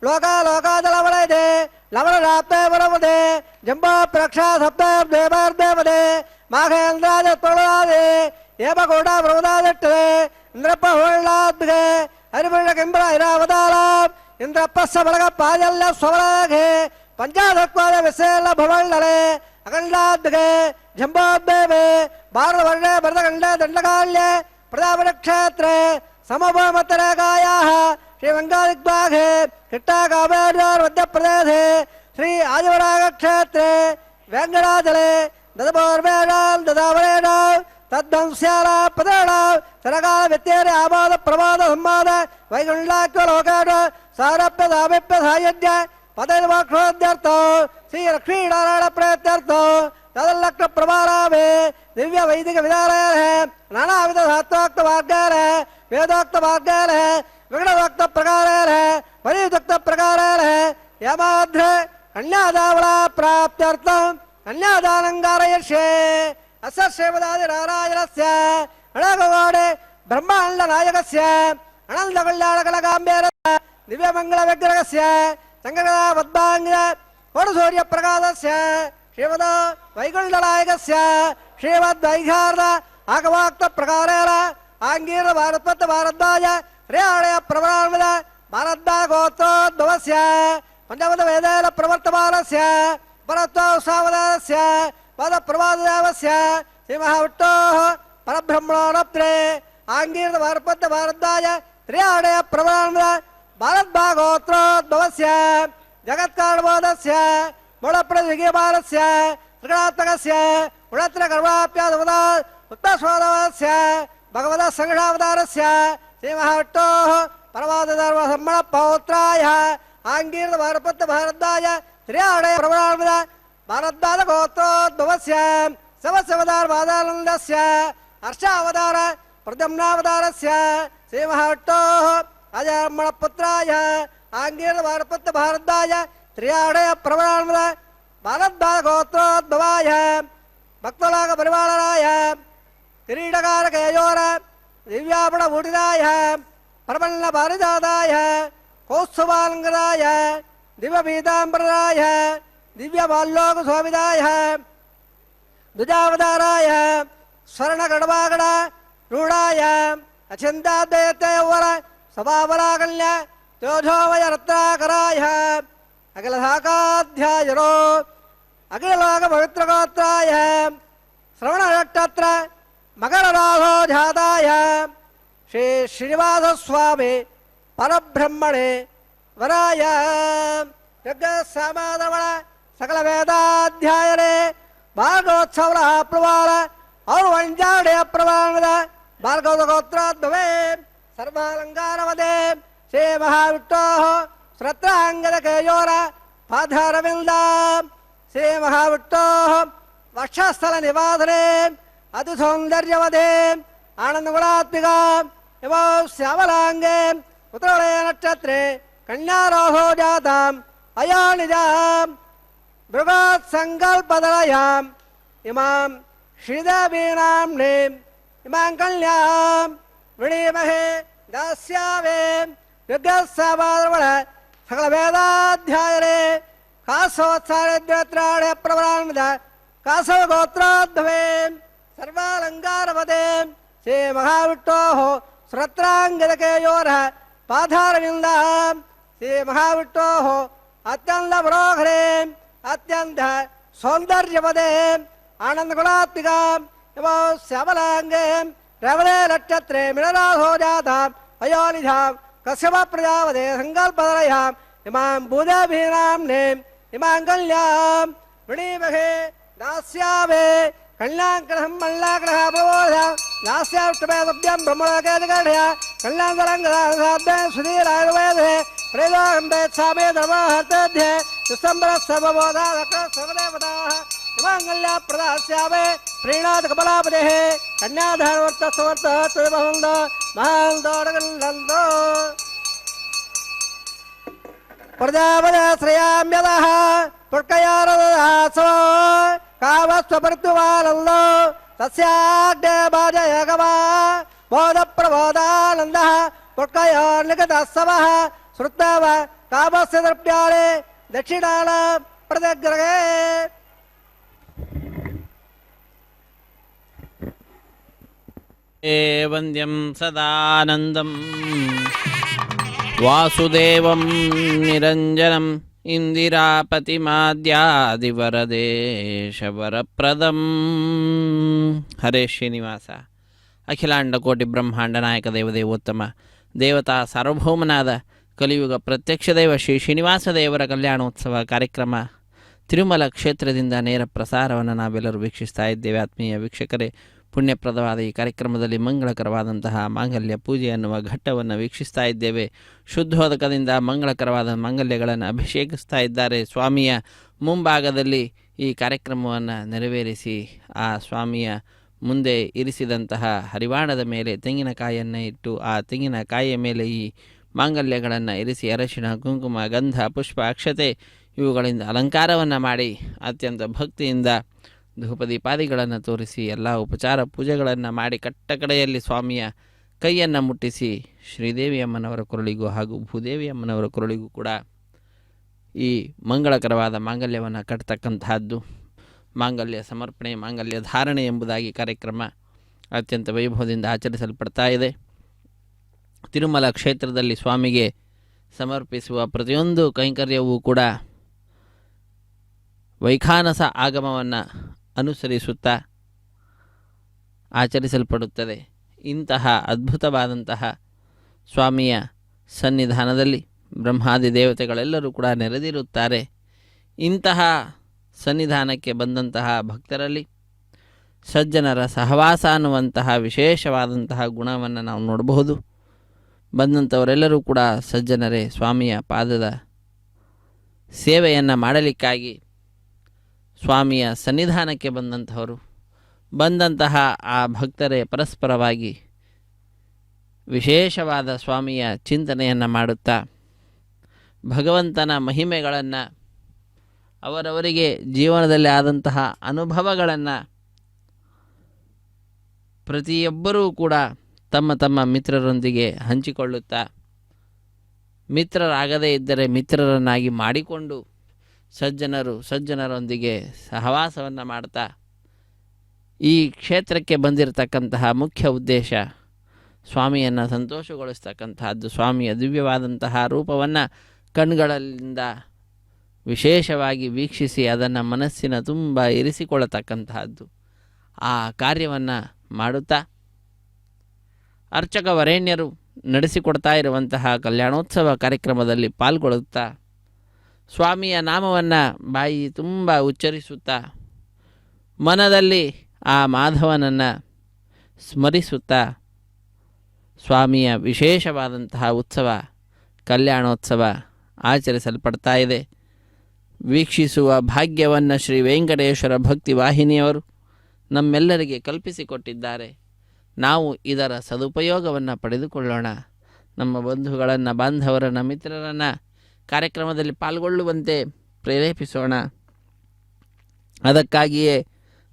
లోకాలోకాదలవలయతే లవణరాప్తే వరవదే జంబో ప్రక్షా సప్తేవార్దేవదే మాఘేంద్రాజ తొళరాదే ఏమకూడా ప్రవదాదట్టదే ఇంద్రప్పహోళ్ళాద్గే హరిపుణ కింబర ఐరావతాళాం ఇంద్రప్పస్య బలగ పాజల్య స్వరాఘే పంచాధత్వాద విశేల భవళ్ళలే అఖండాద్గే జంబోద్దేవే భారతవర్ణే భరతఖండే దండకాల్యే ప్రజాపతిక్షేత్రే సమభూమత్తరేకాయాः శ్రీవంగాదిగ్బాఘే కిట్టాకావేర్యోర్ మధ్యప్రదేశే శ్రీ ఆదివరాగక్షేత్రే వెంకటాచలే దదపూర్వేణాం దదావరేణాం తద్వంశ్యాలా పదేణాం సరకాల వ్యత్యేర ఆమోద ప్రమాద సంవాద వైకుంఠాఖ్యలోకేణ సారప్య దామిప్య సాయుధ్య పదైర్వాక్షోద్యర్థం శ్రీ లక్ష్మీనారాయణ ప్రయత్నర్థం తదల్లక్ష ప్రమాణామే దివ్య వైదిక విధానాయ నానావిధ శాస్త్రోక్త మార్గాల వేదోక్త మార్గాల విగణోక్త ప్రకారాల పరియుక్త ప్రకారాల యమాధ్ర కన్యాదావళ ప్రాప్త్యర్థం ಕನ್ಯಾದಾನಂಗಾರಯರ್ಷೆ ಅಸ ಶ್ರೀಮದಾದಿರಾರಾಯಣಸ್ಯ ಅಣಗಗೋಡೆ ಬ್ರಹ್ಮಾಂಡ ನಾಯಕಸ್ಯ ಅನಂತ ಕಲ್ಯಾಣ ಕಲಕಾಂಬೇರ ದಿವ್ಯಮಂಗಳ ವಿಗ್ರಹಸ್ಯ ಸಂಗದ ಪದ್ಮಾಂಗ ಕೊಡಸೂರ್ಯ ಪ್ರಕಾಶಸ್ಯ ಶ್ರೀಮದ ವೈಗುಂಠನಾಯಕಸ್ಯ ಶ್ರೀಮದ್ವೈಖಾರ್ದ ಆಗವಾಕ್ತ ಪ್ರಕಾರೇಣ ಆಂಗೀರ ಭಾರತಪತ್ತ ಭಾರದ್ವಾಜ ಶ್ರೇಯಾಣಯ ಪ್ರವರಾಣದ ಭಾರದ್ವಾಗೋತ್ರೋದ್ಭವಸ್ಯ ಪಂಚಮದ ವೇದೇನ ಪ್ರವರ್ತಮಾನಸ್ಯ ಪರತ್ವಸಾವಧಾನಸ್ಯ ಪದ ಪ್ರವಾದದೇವಸ್ಯ ಶ್ರೀಮಹಾವಿಟ್ಟೋಃ ಪರಬ್ರಹ್ಮಣೋನಪ್ರೆ ಆಂಗೀರ ಭಾರತಪತ್ತ ಭಾರದ್ವಾಜ ಶ್ರೇಯಾಣಯ ಪ್ರವರಾಣದ ಭಾರದ್ವಾಗೋತ್ರೋದ್ಭವಸ್ಯ ಜಗತ್ಕಾರಣಬೋಧಸ್ಯ ಮೂಳಪ್ರದಿಗೀಯಮಾನಸ್ಯ ತ್ರಿಗಣಾತ್ಮಕಸ್ಯ ಗುಣತ್ರ ಗರ್ವಾಪ್ಯಾದವದ ಉತ್ತಸ್ವಾದವಸ್ಯ ಭಗವದ ಸಂಘಾವತಾರಸ್ಯ ಶ್ರೀಮಹಾವಿಟ್ಟೋಃ ಪರವಾದಧರ್ಮ ಸಮ್ಮಳ ಪೌತ್ರಾಯ ಆಂಗೀರ್ದ ಭಾರಪತ್ತ ಭಾರದ್ವಾಜ ಶ್ರೇಯಾಣಯ ಪ್ರವರಾಣದ ಭಾರದ್ವಾಜ ಗೋತ್ರೋದ್ಭವಸ್ಯ ಸವಸವದಾರ್ವಾದಾನಂದಸ್ಯ ಹರ್ಷಾವತಾರ ಪ್ರದ್ಯುಮ್ನಾವತಾರಸ್ಯ ಶ್ರೀಮಹಾವಿಟ್ಟೋಃ ಅಜರ್ಮಣ ಪುತ್ರಾಯ ಆಂಗೀರ್ದ ಭಾರಪತ್ತ ಭಾರದ್ವಾಜ ಶ್ರೇಯಾಣಯ ಪ್ರವರಾಣದ ಭಾರದ್ವಾಜ ಗೋತ್ರೋದ್ಭವಾಯ ಭಕ್ತಲಾಗ ಪರಿವಾಳರಾಯ ಕಿರೀಟಕಾರ ಕೇಯೋರ ದಿವ್ಯಾಪಣ ಊಟಿದಾಯ ಪ್ರಬಲ್ಲ ಪಾರಿಜಾತಾಯ ಕೌತ್ಸವಾಲಂಕರಾಯ ದಿವ್ಯ ಪೀತಾಂಬರಾಯ ದಿವ್ಯ ಬಾಲ್ಯೋಗ ಸ್ವಾಮಿದಾಯ ಧ್ವಜಾವತಾರಾಯ ಸ್ವರ್ಣ ಗಡವಾಗಡ ರೂಢಾಯ ಅಚಿಂತಾದ್ವೈತಯವರ ಸಭಾವರಾಕಲ್ಯ ತೇಜೋವಯ ರತ್ನಾಕರಾಯ ಅಖಿಲ ಶಾಖಾಧ್ಯಾಯರೋ ಅಖಿಲೋಕ ಪವಿತ್ರಗೋತ್ರಾಯ ಶ್ರವಣ ನಕ್ಷತ್ರ ಮಕರರಾಧೋ ಜಾತಾಯ ಶ್ರೀ ಶ್ರೀನಿವಾಸ ಸ್ವಾಮಿ ಪರಬ್ರಹ್ಮಣೆ ವರಾಯ ಯಜ್ಞ ಸಮಾಧವಳ ಸಕಲ ವೇದಾಧ್ಯಾಯರೇ ಭಾಗವೋತ್ಸವರ ಪ್ರವಾಳ ಅವರು ವಂಜಾಡೆಯ ಪ್ರಮಾಣದ ಭಾರ್ಗವದ ಗೋತ್ರೋದ್ಭವೇ ಸರ್ವಾಲಂಕಾರವದೇ ಶ್ರೀ ಮಹಾವಿಟ್ಟೋಃ ಶ್ರದ್ಧಾಂಗದ ಕೇಯೋರ ಪಾದಾರವಿಂದ ಶ್ರೀ ಮಹಾವಿಟ್ಟೋಃ ವಕ್ಷಸ್ಥಲ ನಿವಾಸನೆ ಅತಿ ಸೌಂದರ್ಯವದೇ ಆನಂದಗುಣಾತ್ಮಿಕ ಇವ ಶ್ಯಾಮಲಾಂಗೆ ಉತ್ತರಳಯ ನಕ್ಷತ್ರೆ ಕನ್ಯಾರೋಹೋ ಜಾತಾಂ ಅಯಾನಿಜಾಂ ಮೃಗಾತ್ ಸಂಕಲ್ಪದಳಯಾಂ ಇಮಾಂ ಶ್ರೀದೇವೀನಾಂನೇ ಇಮಾಂ ಕನ್ಯಾಂ ವಿಣೀಮಹೇ ದಾಸ್ಯಾಮೇ ವಿಗ್ರಹಸಾಮಾದವಳ ಸಕಲ ವೇದಾಧ್ಯಾಯರೇ ಕಾಸವತ್ಸಾರದ್ವತ್ರಾಣೆ ಪ್ರವರಾಣದ ಕಾಸವ ಗೋತ್ರೋದ್ಭವೇ ಸರ್ವಾಲಂಕಾರವದೇ ಶ್ರೀ ಮಹಾವಿಟ್ಟೋಃ ಶ್ರತ್ರಾಂಗದ ಕೇಯೋರ ಪಾದಾರವಿಂದ ಶ್ರೀ ಮಹಾವಿಟ್ಟೋಃ ಅತ್ಯಂತ ಮನೋಹರೇ ಅತ್ಯಂತ ಸೌಂದರ್ಯವದೇ ಆನಂದಗುಣಾತ್ಮಿಕ ಇವ ಶ್ಯಾಮಲಾಂಗೆ ರವಣೆ ನಕ್ಷತ್ರೆ ಮಿಳರಾಧೋ ಜಾತಾಂ ಅಯೋನಿಧಾಂ ಕಶ್ಯಪ ಪ್ರಜಾವದೇ ಸಂಕಲ್ಪದಳಯಾಂ ಇಮಾಂ ಭೂದೇವೀನಾಂನೇ ಇಮಾಂ ಕಲ್ಯಾಂ ವಿಣೀಮಹೇ ದಾಸ್ಯಾಮೇ ಕಲ್ಯಾಣಗ್ರಹಂ ಮಲ್ಲಾಗ್ರಹ ಪ್ರಬೋಧ ದಾಸ್ಯಾಷ್ಟಮೇದಭ್ಯಂ ಬ್ರಹ್ಮಣಕೇತಗಢಯ ಕಲ್ಯಾಣರಂಗದಾಸಾಧ್ಯ ಸುಧೀರಾಯುರ್ವೇದೆ ಪ್ರೇದಾಗಂಬೆ ಸಾಮೇ ಧರ್ಮಹರ್ತೇಧ್ಯೆ ಡಿಸೆಂಬರ ಸರ್ವಬೋಧ ಸರ್ವದೇವತಾಃ ಇಮಾಂಗಲ್ಯ ಪ್ರದಾಸ್ಯಾಮೇ ಪ್ರೀಣಾದ ಕಮಲಾಪದೇಃ ಕನ್ಯಾಧಾರವರ್ತ ಸಮರ್ಥ ತುರ್ಭವಂದ ಮಹಾಂದೋಡಗಲ್ಲಂದೋ ಪ್ರಜಾಪದ ಶ್ರೇಯಾಮ್ಯದಃ ಪುಟ್ಕಯಾರದಾಸೋ ಕಾಮಸ್ವಪೃತ್ಯುವಾನಂದೋ ತಸ್ಯಾಗ್ನೇ ಭಾಜಯಗವಾ ಬೋಧ ಪ್ರಬೋಧಾನಂದ ಪುಟ್ಕಯೋರ್ನಿಗತಸ್ತವಃ ಶ್ರುತವ ಕಾಮಸ್ಯ ದ್ರವ್ಯಾಣಿ ದಕ್ಷಿಣಾನ ಪ್ರತಿಗ್ರಹೇ ವಂದ್ಯಂ ಸದಾನಂದಂ ವಾಸುದೇವಂ ನಿರಂಜನಂ ಇಂದಿರಾಪತಿಮಾದ್ಯಾದಿವರದೇಶವರಪ್ರದಂ. ಹರೇ ಶ್ರೀನಿವಾಸ. ಅಖಿಲಾಂಡ ಕೋಟಿ ಬ್ರಹ್ಮಾಂಡ ನಾಯಕ ದೇವದೇವೋತ್ತಮ ದೇವತಾ ಸಾರ್ವಭೌಮನಾದ ಕಲಿಯುಗ ಪ್ರತ್ಯಕ್ಷ ದೇವ ಶ್ರೀ ಶ್ರೀನಿವಾಸ ದೇವರ ಕಲ್ಯಾಣೋತ್ಸವ ಕಾರ್ಯಕ್ರಮ ತಿರುಮಲ ಕ್ಷೇತ್ರದಿಂದ ನೇರ ಪ್ರಸಾರವನ್ನು ನಾವೆಲ್ಲರೂ ವೀಕ್ಷಿಸ್ತಾ ಇದ್ದೇವೆ. ಆತ್ಮೀಯ ವೀಕ್ಷಕರೇ, ಪುಣ್ಯಪ್ರದವಾದ ಈ ಕಾರ್ಯಕ್ರಮದಲ್ಲಿ ಮಂಗಳಕರವಾದಂತಹ ಮಾಂಗಲ್ಯ ಪೂಜೆ ಎನ್ನುವ ಘಟ್ಟವನ್ನು ವೀಕ್ಷಿಸ್ತಾ ಇದ್ದೇವೆ. ಶುದ್ಧೋದಕದಿಂದ ಮಂಗಳಕರವಾದ ಮಾಂಗಲ್ಯಗಳನ್ನು ಅಭಿಷೇಕಿಸ್ತಾ ಇದ್ದಾರೆ. ಸ್ವಾಮಿಯ ಮುಂಭಾಗದಲ್ಲಿ ಈ ಕಾರ್ಯಕ್ರಮವನ್ನು ನೆರವೇರಿಸಿ ಆ ಸ್ವಾಮಿಯ ಮುಂದೆ ಇರಿಸಿದಂತಹ ಹರಿವಾಣದ ಮೇಲೆ ತೆಂಗಿನಕಾಯಿಯನ್ನು ಇಟ್ಟು ಆ ತೆಂಗಿನಕಾಯಿಯ ಮೇಲೆ ಈ ಮಾಂಗಲ್ಯಗಳನ್ನು ಇರಿಸಿ ಅರಶಿಣ, ಕುಂಕುಮ, ಗಂಧ, ಪುಷ್ಪ, ಅಕ್ಷತೆ ಇವುಗಳಿಂದ ಅಲಂಕಾರವನ್ನು ಮಾಡಿ ಅತ್ಯಂತ ಭಕ್ತಿಯಿಂದ ಧೂಪದೀಪಾದಿಗಳನ್ನು ತೋರಿಸಿ ಎಲ್ಲ ಉಪಚಾರ ಪೂಜೆಗಳನ್ನು ಮಾಡಿ ಕಟ್ಟಕಡೆಯಲ್ಲಿ ಸ್ವಾಮಿಯ ಕೈಯನ್ನು ಮುಟ್ಟಿಸಿ ಶ್ರೀದೇವಿ ಅಮ್ಮನವರ ಕೊರಳಿಗೂ ಹಾಗೂ ಭೂದೇವಿ ಅಮ್ಮನವರ ಕೊರಳಿಗೂ ಕೂಡ ಈ ಮಂಗಳಕರವಾದ ಮಾಂಗಲ್ಯವನ್ನು ಕಟ್ಟತಕ್ಕಂತಹದ್ದು ಮಾಂಗಲ್ಯ ಸಮರ್ಪಣೆ ಮಾಂಗಲ್ಯ ಧಾರಣೆ ಎಂಬುದಾಗಿ ಕಾರ್ಯಕ್ರಮ ಅತ್ಯಂತ ವೈಭವದಿಂದ ಆಚರಿಸಲ್ಪಡ್ತಾ ಇದೆ. ತಿರುಮಲ ಕ್ಷೇತ್ರದಲ್ಲಿ ಸ್ವಾಮಿಗೆ ಸಮರ್ಪಿಸುವ ಪ್ರತಿಯೊಂದು ಕೈಂಕರ್ಯವೂ ಕೂಡ ವೈಖಾನಸ ಆಗಮವನ್ನು ಅನುಸರಿಸುತ್ತಾ ಆಚರಿಸಲ್ಪಡುತ್ತದೆ. ಇಂತಹ ಅದ್ಭುತವಾದಂತಹ ಸ್ವಾಮಿಯ ಸನ್ನಿಧಾನದಲ್ಲಿ ಬ್ರಹ್ಮಾದಿ ದೇವತೆಗಳೆಲ್ಲರೂ ಕೂಡ ನೆರೆದಿರುತ್ತಾರೆ. ಇಂತಹ ಸನ್ನಿಧಾನಕ್ಕೆ ಬಂದಂತಹ ಭಕ್ತರಲ್ಲಿ ಸಜ್ಜನರ ಸಹವಾಸ ಅನ್ನುವಂತಹ ವಿಶೇಷವಾದಂತಹ ಗುಣವನ್ನು ನಾವು ನೋಡಬಹುದು. ಬಂದಂಥವರೆಲ್ಲರೂ ಕೂಡ ಸಜ್ಜನರೇ, ಸ್ವಾಮಿಯ ಪಾದದ ಸೇವೆಯನ್ನು ಮಾಡಲಿಕ್ಕಾಗಿ ಸ್ವಾಮಿಯ ಸನ್ನಿಧಾನಕ್ಕೆ ಬಂದಂತಹವರು. ಬಂದಂತಹ ಆ ಭಕ್ತರೇ ಪರಸ್ಪರವಾಗಿ ವಿಶೇಷವಾದ ಸ್ವಾಮಿಯ ಚಿಂತನೆಯನ್ನು ಮಾಡುತ್ತಾ ಭಗವಂತನ ಮಹಿಮೆಗಳನ್ನು, ಅವರವರಿಗೆ ಜೀವನದಲ್ಲಿ ಆದಂತಹ ಅನುಭವಗಳನ್ನು ಪ್ರತಿಯೊಬ್ಬರೂ ಕೂಡ ತಮ್ಮ ತಮ್ಮ ಮಿತ್ರರೊಂದಿಗೆ ಹಂಚಿಕೊಳ್ಳುತ್ತಾ, ಮಿತ್ರರಾಗದೇ ಇದ್ದರೆ ಮಿತ್ರರನ್ನಾಗಿ ಮಾಡಿಕೊಂಡು ಸಜ್ಜನರೊಂದಿಗೆ ಸಹವಾಸವನ್ನು ಮಾಡ್ತಾ ಈ ಕ್ಷೇತ್ರಕ್ಕೆ ಬಂದಿರತಕ್ಕಂತಹ ಮುಖ್ಯ ಉದ್ದೇಶ ಸ್ವಾಮಿಯನ್ನು ಸಂತೋಷಗೊಳಿಸ್ತಕ್ಕಂತಹದ್ದು. ಸ್ವಾಮಿಯ ದಿವ್ಯವಾದಂತಹ ರೂಪವನ್ನು ಕಣ್ಗಳಿಂದ ವಿಶೇಷವಾಗಿ ವೀಕ್ಷಿಸಿ ಅದನ್ನು ಮನಸ್ಸಿನ ತುಂಬ ಇರಿಸಿಕೊಳ್ಳತಕ್ಕಂತಹದ್ದು. ಆ ಕಾರ್ಯವನ್ನು ಮಾಡುತ್ತಾ ಅರ್ಚಕ ವರೇಣ್ಯರು ನಡೆಸಿಕೊಡ್ತಾ ಇರುವಂತಹ ಕಲ್ಯಾಣೋತ್ಸವ ಕಾರ್ಯಕ್ರಮದಲ್ಲಿ ಪಾಲ್ಗೊಳ್ಳುತ್ತಾ ಸ್ವಾಮಿಯ ನಾಮವನ್ನು ಬಾಯಿ ತುಂಬ ಉಚ್ಚರಿಸುತ್ತಾ ಮನದಲ್ಲಿ ಆ ಮಾಧವನನ್ನು ಸ್ಮರಿಸುತ್ತಾ ಸ್ವಾಮಿಯ ವಿಶೇಷವಾದಂತಹ ಉತ್ಸವ ಕಲ್ಯಾಣೋತ್ಸವ ಆಚರಿಸಲ್ಪಡ್ತಾ ಇದೆ. ವೀಕ್ಷಿಸುವ ಭಾಗ್ಯವನ್ನು ಶ್ರೀ ವೆಂಕಟೇಶ್ವರ ಭಕ್ತಿ ವಾಹಿನಿಯವರು ನಮ್ಮೆಲ್ಲರಿಗೆ ಕಲ್ಪಿಸಿಕೊಟ್ಟಿದ್ದಾರೆ. ನಾವು ಇದರ ಸದುಪಯೋಗವನ್ನು ಪಡೆದುಕೊಳ್ಳೋಣ. ನಮ್ಮ ಬಂಧುಗಳನ್ನು, ಬಾಂಧವರನ್ನು, ಮಿತ್ರರನ್ನು ಕಾರ್ಯಕ್ರಮದಲ್ಲಿ ಪಾಲ್ಗೊಳ್ಳುವಂತೆ ಪ್ರೇರೇಪಿಸೋಣ. ಅದಕ್ಕಾಗಿಯೇ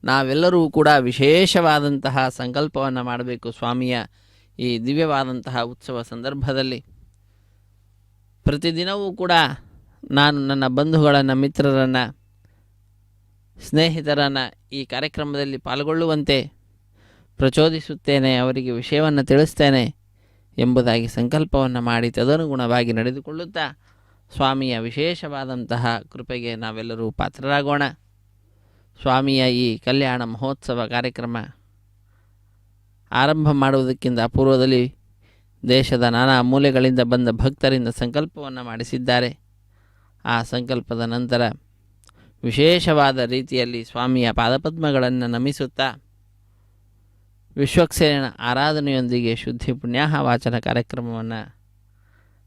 ನಾವೆಲ್ಲರೂ ಕೂಡ ವಿಶೇಷವಾದಂತಹ ಸಂಕಲ್ಪವನ್ನು ಮಾಡಬೇಕು. ಸ್ವಾಮಿಯ ಈ ದಿವ್ಯವಾದಂತಹ ಉತ್ಸವ ಸಂದರ್ಭದಲ್ಲಿ ಪ್ರತಿದಿನವೂ ಕೂಡ ನಾನು ನನ್ನ ಬಂಧುಗಳನ್ನು, ಮಿತ್ರರನ್ನು, ಸ್ನೇಹಿತರನ್ನು ಈ ಕಾರ್ಯಕ್ರಮದಲ್ಲಿ ಪಾಲ್ಗೊಳ್ಳುವಂತೆ ಪ್ರಚೋದಿಸುತ್ತೇನೆ, ಅವರಿಗೆ ವಿಷಯವನ್ನು ತಿಳಿಸ್ತೇನೆ ಎಂಬುದಾಗಿ ಸಂಕಲ್ಪವನ್ನು ಮಾಡಿ ತದನುಗುಣವಾಗಿ ನಡೆದುಕೊಳ್ಳುತ್ತಾ ಸ್ವಾಮಿಯ ವಿಶೇಷವಾದಂತಹ ಕೃಪೆಗೆ ನಾವೆಲ್ಲರೂ ಪಾತ್ರರಾಗೋಣ. ಸ್ವಾಮಿಯ ಈ ಕಲ್ಯಾಣ ಮಹೋತ್ಸವ ಕಾರ್ಯಕ್ರಮ ಆರಂಭ ಮಾಡುವುದಕ್ಕಿಂತ ಪೂರ್ವದಲ್ಲಿ ದೇಶದ ನಾನಾ ಮೂಲೆಗಳಿಂದ ಬಂದ ಭಕ್ತರಿಂದ ಸಂಕಲ್ಪವನ್ನು ಮಾಡಿಸಿದ್ದಾರೆ. ಆ ಸಂಕಲ್ಪದ ನಂತರ ವಿಶೇಷವಾದ ರೀತಿಯಲ್ಲಿ ಸ್ವಾಮಿಯ ಪಾದಪದ್ಮಗಳನ್ನು ನಮಿಸುತ್ತಾ ವಿಶ್ವಕ್ಸೇನ ಆರಾಧನೆಯೊಂದಿಗೆ ಶುದ್ಧಿ ಪುಣ್ಯಾಹ ವಾಚನ ಕಾರ್ಯಕ್ರಮವನ್ನು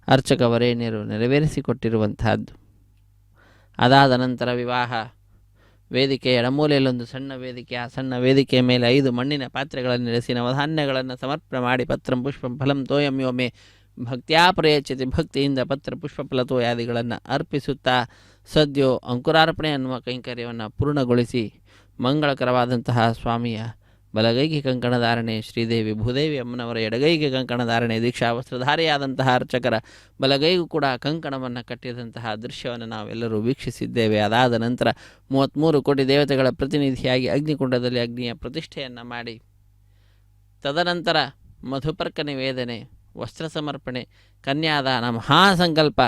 ಅರ್ಚಕ ವರೇಣ್ಯರು ನೆರವೇರಿಸಿಕೊಟ್ಟಿರುವಂತಹದ್ದು. ಅದಾದ ನಂತರ ವಿವಾಹ ವೇದಿಕೆಯ ಎಡಮೂಲೆಯಲ್ಲೊಂದು ಸಣ್ಣ ವೇದಿಕೆ, ಆ ಸಣ್ಣ ವೇದಿಕೆಯ ಮೇಲೆ 5 ಮಣ್ಣಿನ ಪಾತ್ರೆಗಳನ್ನು ಇರಿಸಿ ನವಧಾನ್ಯಗಳನ್ನು ಸಮರ್ಪಣೆ ಮಾಡಿ ಪತ್ರಂ ಪುಷ್ಪಂ ಫಲಂ ತೋಯಂ ಯೋಮೆ ಭಕ್ತ್ಯಾ ಪ್ರಯಚ್ಯತೆ, ಭಕ್ತಿಯಿಂದ ಪತ್ರ ಪುಷ್ಪ ಫಲತೋಯಾದಿಗಳನ್ನು ಅರ್ಪಿಸುತ್ತಾ ಸದ್ಯೋ ಅಂಕುರಾರ್ಪಣೆ ಅನ್ನುವ ಕೈಂಕರ್ಯವನ್ನು ಪೂರ್ಣಗೊಳಿಸಿ ಮಂಗಳಕರವಾದಂತಹ ಸ್ವಾಮಿಯ ಬಲಗೈಗೆ ಕಂಕಣಧಾರಣೆ, ಶ್ರೀದೇವಿ ಭೂದೇವಿ ಅಮ್ಮನವರ ಎಡಗೈಗೆ ಕಂಕಣಧಾರಣೆ, ದೀಕ್ಷಾ ವಸ್ತ್ರಧಾರಿಯಾದಂತಹ ಅರ್ಚಕರ ಬಲಗೈಗೂ ಕೂಡ ಕಂಕಣವನ್ನು ಕಟ್ಟಿದಂತಹ ದೃಶ್ಯವನ್ನು ನಾವೆಲ್ಲರೂ ವೀಕ್ಷಿಸಿದ್ದೇವೆ. ಅದಾದ ನಂತರ 33 ಕೋಟಿ ದೇವತೆಗಳ ಪ್ರತಿನಿಧಿಯಾಗಿ ಅಗ್ನಿಕುಂಡದಲ್ಲಿ ಅಗ್ನಿಯ ಪ್ರತಿಷ್ಠೆಯನ್ನು ಮಾಡಿ ತದನಂತರ ಮಧುಪರ್ಕ ನಿವೇದನೆ, ವಸ್ತ್ರ ಸಮರ್ಪಣೆ, ಕನ್ಯಾದಾನ, ಮಹಾಸಂಕಲ್ಪ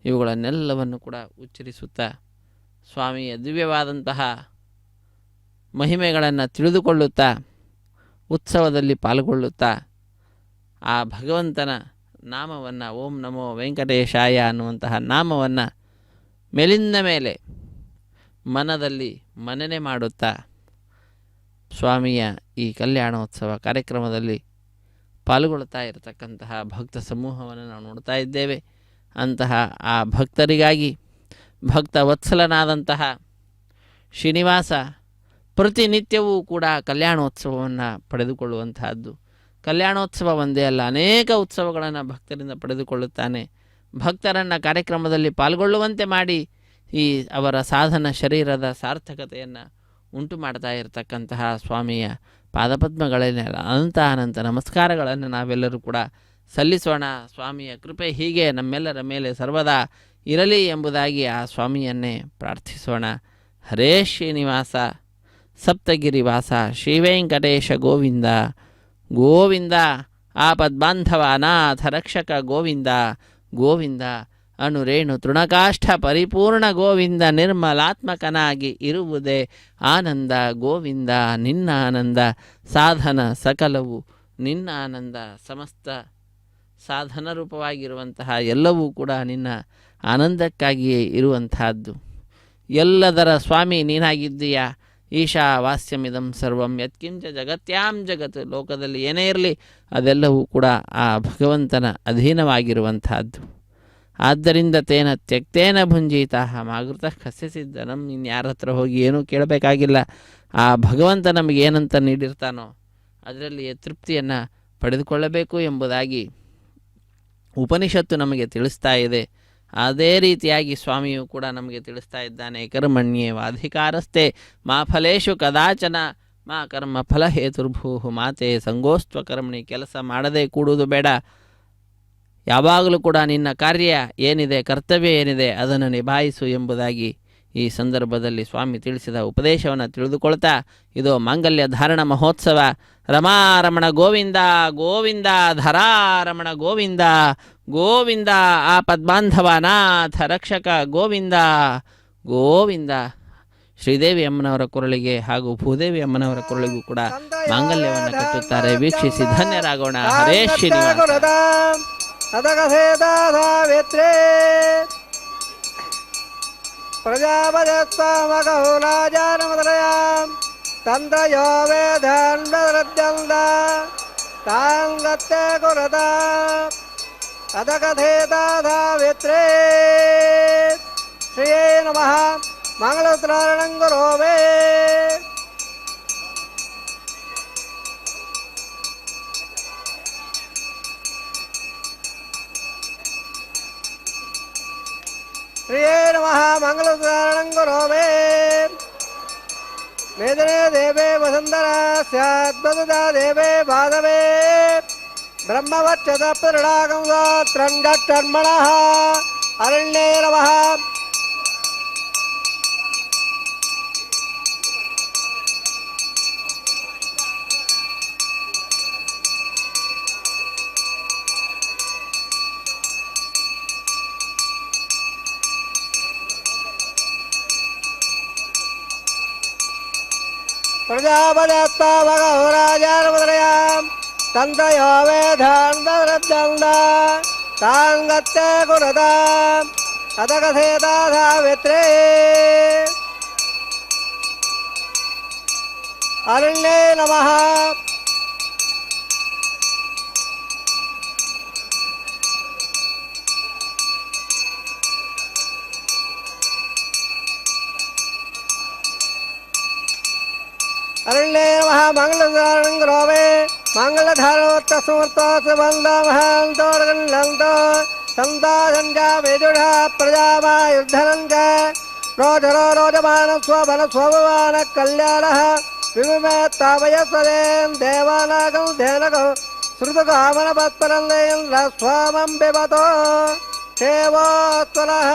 ಇವುಗಳನ್ನೆಲ್ಲವನ್ನು ಕೂಡ ಉಚ್ಚರಿಸುತ್ತಾ ಸ್ವಾಮಿಯ ದಿವ್ಯವಾದಂತಹ ಮಹಿಮೆಗಳನ್ನು ತಿಳಿದುಕೊಳ್ಳುತ್ತಾ ಉತ್ಸವದಲ್ಲಿ ಪಾಲ್ಗೊಳ್ಳುತ್ತಾ ಆ ಭಗವಂತನ ನಾಮವನ್ನು ಓಂ ನಮೋ ವೆಂಕಟೇಶಾಯ ಅನ್ನುವಂತಹ ನಾಮವನ್ನು ಮೇಲಿಂದ ಮೇಲೆ ಮನದಲ್ಲಿ ಮನನೆ ಮಾಡುತ್ತಾ ಸ್ವಾಮಿಯ ಈ ಕಲ್ಯಾಣೋತ್ಸವ ಕಾರ್ಯಕ್ರಮದಲ್ಲಿ ಪಾಲ್ಗೊಳ್ತಾ ಇರತಕ್ಕಂತಹ ಭಕ್ತ ಸಮೂಹವನ್ನು ನಾವು ನೋಡ್ತಾ ಇದ್ದೇವೆ. ಅಂತಹ ಆ ಭಕ್ತರಿಗಾಗಿ ಭಕ್ತ ವತ್ಸಲನಾದಂತಹ ಶ್ರೀನಿವಾಸ ಪ್ರತಿನಿತ್ಯವೂ ಕೂಡ ಕಲ್ಯಾಣೋತ್ಸವವನ್ನು ಪಡೆದುಕೊಳ್ಳುವಂತಹದ್ದು. ಕಲ್ಯಾಣೋತ್ಸವ ಒಂದೇ ಅಲ್ಲ, ಅನೇಕ ಉತ್ಸವಗಳನ್ನು ಭಕ್ತರಿಂದ ಪಡೆದುಕೊಳ್ಳುತ್ತಾನೆ. ಭಕ್ತರನ್ನು ಕಾರ್ಯಕ್ರಮದಲ್ಲಿ ಪಾಲ್ಗೊಳ್ಳುವಂತೆ ಮಾಡಿ ಈ ಅವರ ಸಾಧನ ಶರೀರದ ಸಾರ್ಥಕತೆಯನ್ನು ಉಂಟು ಮಾಡ್ತಾ ಇರತಕ್ಕಂತಹ ಸ್ವಾಮಿಯ ಪಾದಪದ್ಮಗಳಲ್ಲಿ ಅನಂತ ನಮಸ್ಕಾರಗಳನ್ನು ನಾವೆಲ್ಲರೂ ಕೂಡ ಸಲ್ಲಿಸೋಣ. ಸ್ವಾಮಿಯ ಕೃಪೆ ಹೀಗೆ ನಮ್ಮೆಲ್ಲರ ಮೇಲೆ ಸರ್ವದಾ ಇರಲಿ ಎಂಬುದಾಗಿ ಆ ಸ್ವಾಮಿಯನ್ನೇ ಪ್ರಾರ್ಥಿಸೋಣ. ಹರೇ ಶ್ರೀನಿವಾಸ ಸಪ್ತಗಿರಿವಾಸ ಶ್ರೀವೆಂಕಟೇಶ ಗೋವಿಂದ ಗೋವಿಂದ ಆಪದ್ಬಾಂಧವ ಅನಾಥ ರಕ್ಷಕ ಗೋವಿಂದ ಗೋವಿಂದ ಅನುರೇಣು ತೃಣಕಾಷ್ಠ ಪರಿಪೂರ್ಣ ಗೋವಿಂದ ನಿರ್ಮಲಾತ್ಮಕನಾಗಿ ಇರುವುದೇ ಆನಂದ ಗೋವಿಂದ ನಿನ್ನ ಆನಂದ ಸಾಧನ ಸಕಲವು ನಿನ್ನ ಆನಂದ ಸಮಸ್ತ ಸಾಧನ ರೂಪವಾಗಿರುವಂತಹ ಎಲ್ಲವೂ ಕೂಡ ನಿನ್ನ ಆನಂದಕ್ಕಾಗಿಯೇ ಇರುವಂತಹದ್ದು. ಎಲ್ಲದರ ಸ್ವಾಮಿ ನೀನಾಗಿದ್ದೀಯಾ. ಈಶಾವಾಸ್ಯಮಿದಂ ಸರ್ವಂ ಯತ್ಕಿಂಚ ಜಗತ್ಯಾಂ ಜಗತ್. ಲೋಕದಲ್ಲಿ ಏನೇ ಇರಲಿ ಅದೆಲ್ಲವೂ ಕೂಡ ಆ ಭಗವಂತನ ಅಧೀನವಾಗಿರುವಂತಹದ್ದು. ಆದ್ದರಿಂದ ತೇನ ತ್ಯಕ್ತೇನ ಭುಂಜೀತಾಹ ಮಾಗೃತ ಕಸ್ಯಸಿದ್ದ. ನಮ್ಮ ಇನ್ಯಾರ ಹತ್ರ ಹೋಗಿ ಏನೂ ಕೇಳಬೇಕಾಗಿಲ್ಲ. ಆ ಭಗವಂತ ನಮಗೆ ಏನಂತ ನೀಡಿರ್ತಾನೋ ಅದರಲ್ಲಿ ತೃಪ್ತಿಯನ್ನು ಪಡೆದುಕೊಳ್ಳಬೇಕು ಎಂಬುದಾಗಿ ಉಪನಿಷತ್ತು ನಮಗೆ ತಿಳಿಸ್ತಾ ಇದೆ. ಅದೇ ರೀತಿಯಾಗಿ ಸ್ವಾಮಿಯು ಕೂಡ ನಮಗೆ ತಿಳಿಸ್ತಾ ಇದ್ದಾನೆ. ಕರ್ಮಣ್ಯೇವಾಧಿಕಾರಸ್ಥೆ ಮಾ ಫಲೇಶು ಕದಾಚನ ಮಾ ಕರ್ಮ ಫಲ ಹೇತುರ್ಭೂ ಮಾತೆ ಸಂಗೋಸ್ತ್ವ ಕರ್ಮಣಿ. ಕೆಲಸ ಮಾಡದೇ ಕೂಡುವುದು ಬೇಡ. ಯಾವಾಗಲೂ ಕೂಡ ನಿನ್ನ ಕಾರ್ಯ ಏನಿದೆ, ಕರ್ತವ್ಯ ಏನಿದೆ ಅದನ್ನು ನಿಭಾಯಿಸು ಎಂಬುದಾಗಿ ಈ ಸಂದರ್ಭದಲ್ಲಿ ಸ್ವಾಮಿ ತಿಳಿಸಿದ ಉಪದೇಶವನ್ನು ತಿಳಿದುಕೊಳ್ತಾ, ಇದು ಮಾಂಗಲ್ಯ ಧಾರಣ ಮಹೋತ್ಸವ. ರಮಾರಮಣ ಗೋವಿಂದ ಗೋವಿಂದ ಧರಾರಮಣ ಗೋವಿಂದ ಗೋವಿಂದ ಆಪದ್ಬಾಂಧವ ಅನಾಥ ರಕ್ಷಕ ಗೋವಿಂದ ಗೋವಿಂದ. ಶ್ರೀದೇವಿ ಅಮ್ಮನವರ ಕೊರಳಿಗೆ ಹಾಗೂ ಭೂದೇವಿ ಅಮ್ಮನವರ ಕೊರಳಿಗೂ ಕೂಡ ಮಾಂಗಲ್ಯವನ್ನು ಕಟ್ಟುತ್ತಾರೆ. ವೀಕ್ಷಿಸಿ ಧನ್ಯರಾಗೋಣ. ಹರೇ ಶ್ರೀನಿವಾಸ. ಅದಗಸೇದಾಧಾವಿತ್ರೇ ಪ್ರಜಾಪತಿಸ್ವಾಮಗಹುಲಾಜಾನಮದರಯಾಂ ತಂತ್ರಯೋ ವೇದಾನ್ವರದ್ಯಂದ ತಾಂಗತ್ತೆ ಕುರತ ಅದಗಸೇದಾಧಾವಿತ್ರೇ ಶ್ರೀಯೇ ನಮಃ ಮಂಗಳೋತ್ರಾರಣಂ ಗುರೋವೇ. ಶ್ರೀಯೇ ನಮಃ ಮಂಗಳೋತ್ರಾರಣಂ ಗುರೋವೇ. ಮೇದಿನೇ ದೇವೇ ವಸುಂಧರ ಸ್ಯಾದ್ವದುದ ದೇವೇ ಬಾಧವೇ ಬ್ರಹ್ಮವಚ್ಚದ ಪುರುಡಾಗಂ ತ್ರಂಡರ್ಮಣಃ ಅರಣ್ಯೇ ನಮಃ. ಪ್ರಜಾಪತಿಸ್ವಾಮಗಹುಲಾಜಾನಮದರಯಾಂ ತಂತ್ರಯೋ ವೇದಾನ್ವರದ್ಯಂದ ತಾಂಗತ್ತೆ ಕುರತ ಅದಗಸೇದಾಧಾವಿತ್ರೇ ಅರಣ್ಯೇ ನಮಃ. ಅರಣ್ಯೇ ನಮಃ ಮಂಗಳಧಾರಣಂ ಗುರೋವೇ. ಮಂಗಳಧಾರಣೋತ್ತ ಸಮರ್ಥೋತ್ತ ಬಂದ ಮಹಾಂತೋರ್ಗಲ್ಲಂತ ಸಂತಾ ಸಂಜಾ ವೇದುಢ ಪ್ರಜಾಮಾಯುರ್ಧನಂಚ ರೋಜರೋ ರೋಜಮಾನ ಸ್ವಬಲ ಸ್ವಭವಾನ ಕಲ್ಯಾಣಃ ವಿವಿಮೆ ತಾವಯಸ್ವದೇನ್ ದೇವಾನಾಗಂ ಧೇನಗೋ ಶ್ರುತಗಾಮನ ಪತ್ಪರಂದೇನ್ ಸ್ವಾಮಂ ಬಿಬತೋ ಸೇವೋತ್ವಲಃ.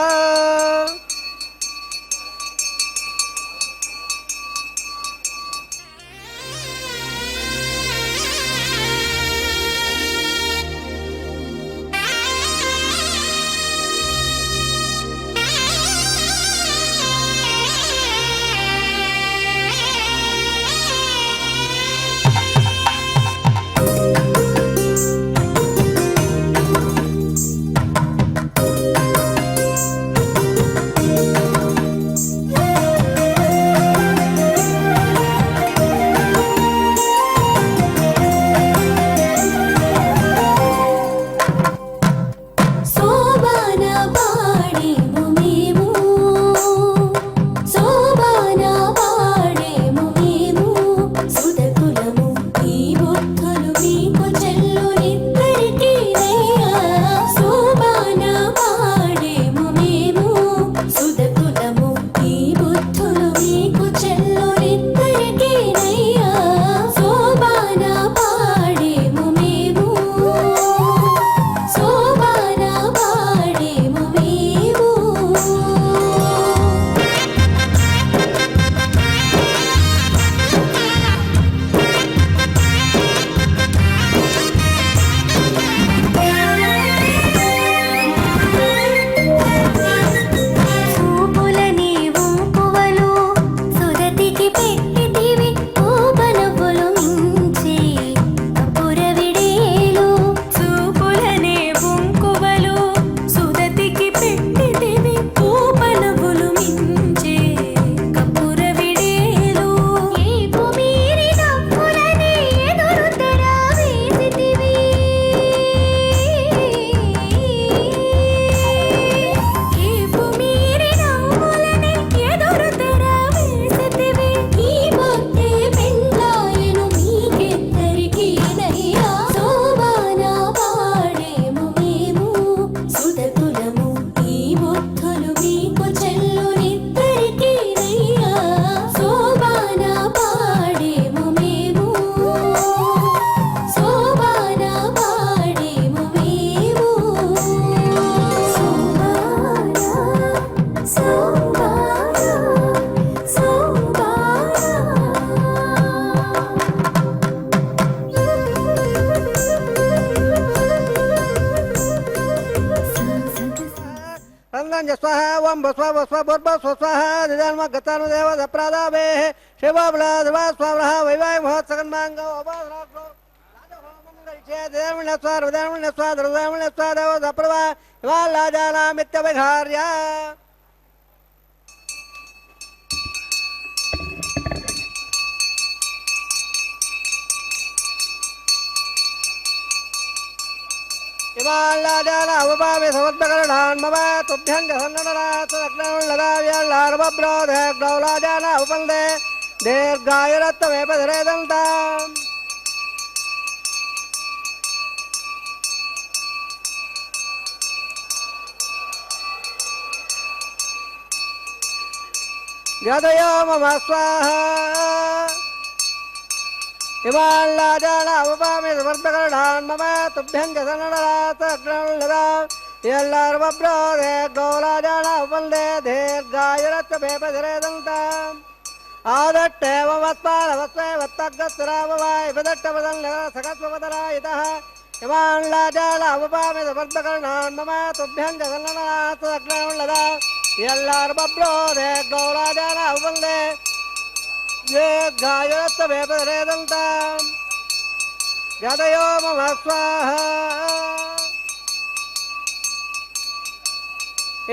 ओम बस्वा बस्वा बोर्ब स्वस्वाहा दिदान्म गतानु देव दप्रादावे शिवबला देवा स्वाहा वैवाय महोत्सगन्मांग ओबाधराग्रो राजहोमं गरिष्ये देवनस्वा रुदामनस्वा रुदामनस्वा देव दप्रवा वालाजानामित्यविहार्य इमाल्लाजान अवपामि समद्भकरणान् मम तुभ्यं जसन्ननाथदग्नलदाव्यल्लार्वब्रोधे ग्रौलाजान उपन्दे दीर्घायुरत्तमेपधरे दन्ताम् गदयो मम स्वाहा इमाल्लाजान अवपामि समर्पकरणान् मम तुभ्यं जसन्ननाथदग्नलदा यल्लार्वब्रोधे ग्रौलाजान उपन्दे दीर्घायुरत्तमेपधरे दन्ताम् आदट्टेव वत्पालवत्वे वत्तग्गस्सराववाय विदट्टवदल्लसकस्वपदरायितः इमाल्लाजान अवपामि समर्पकरणान् मम तुभ्यं जसन्ननाथदग्नलदा यल्लार्वब्रोधे ग्रौलाजान उपन्दे दीर्घायुरत्तमेपधरे दन्ताम् गदयो मम स्वाहा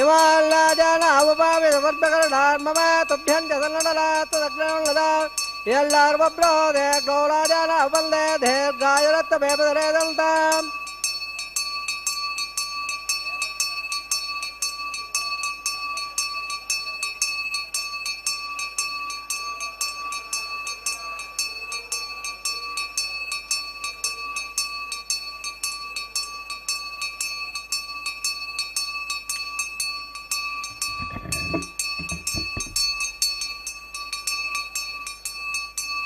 इमाल्लाजान अवपामि समर्पकरणान् मम तुभ्यं जसन्ननाथदग्नलदा यल्लार्वब्रोधे ग्रौलाजान उपन्दे दीर्घायुरत्तमेपधरे दन्ताम्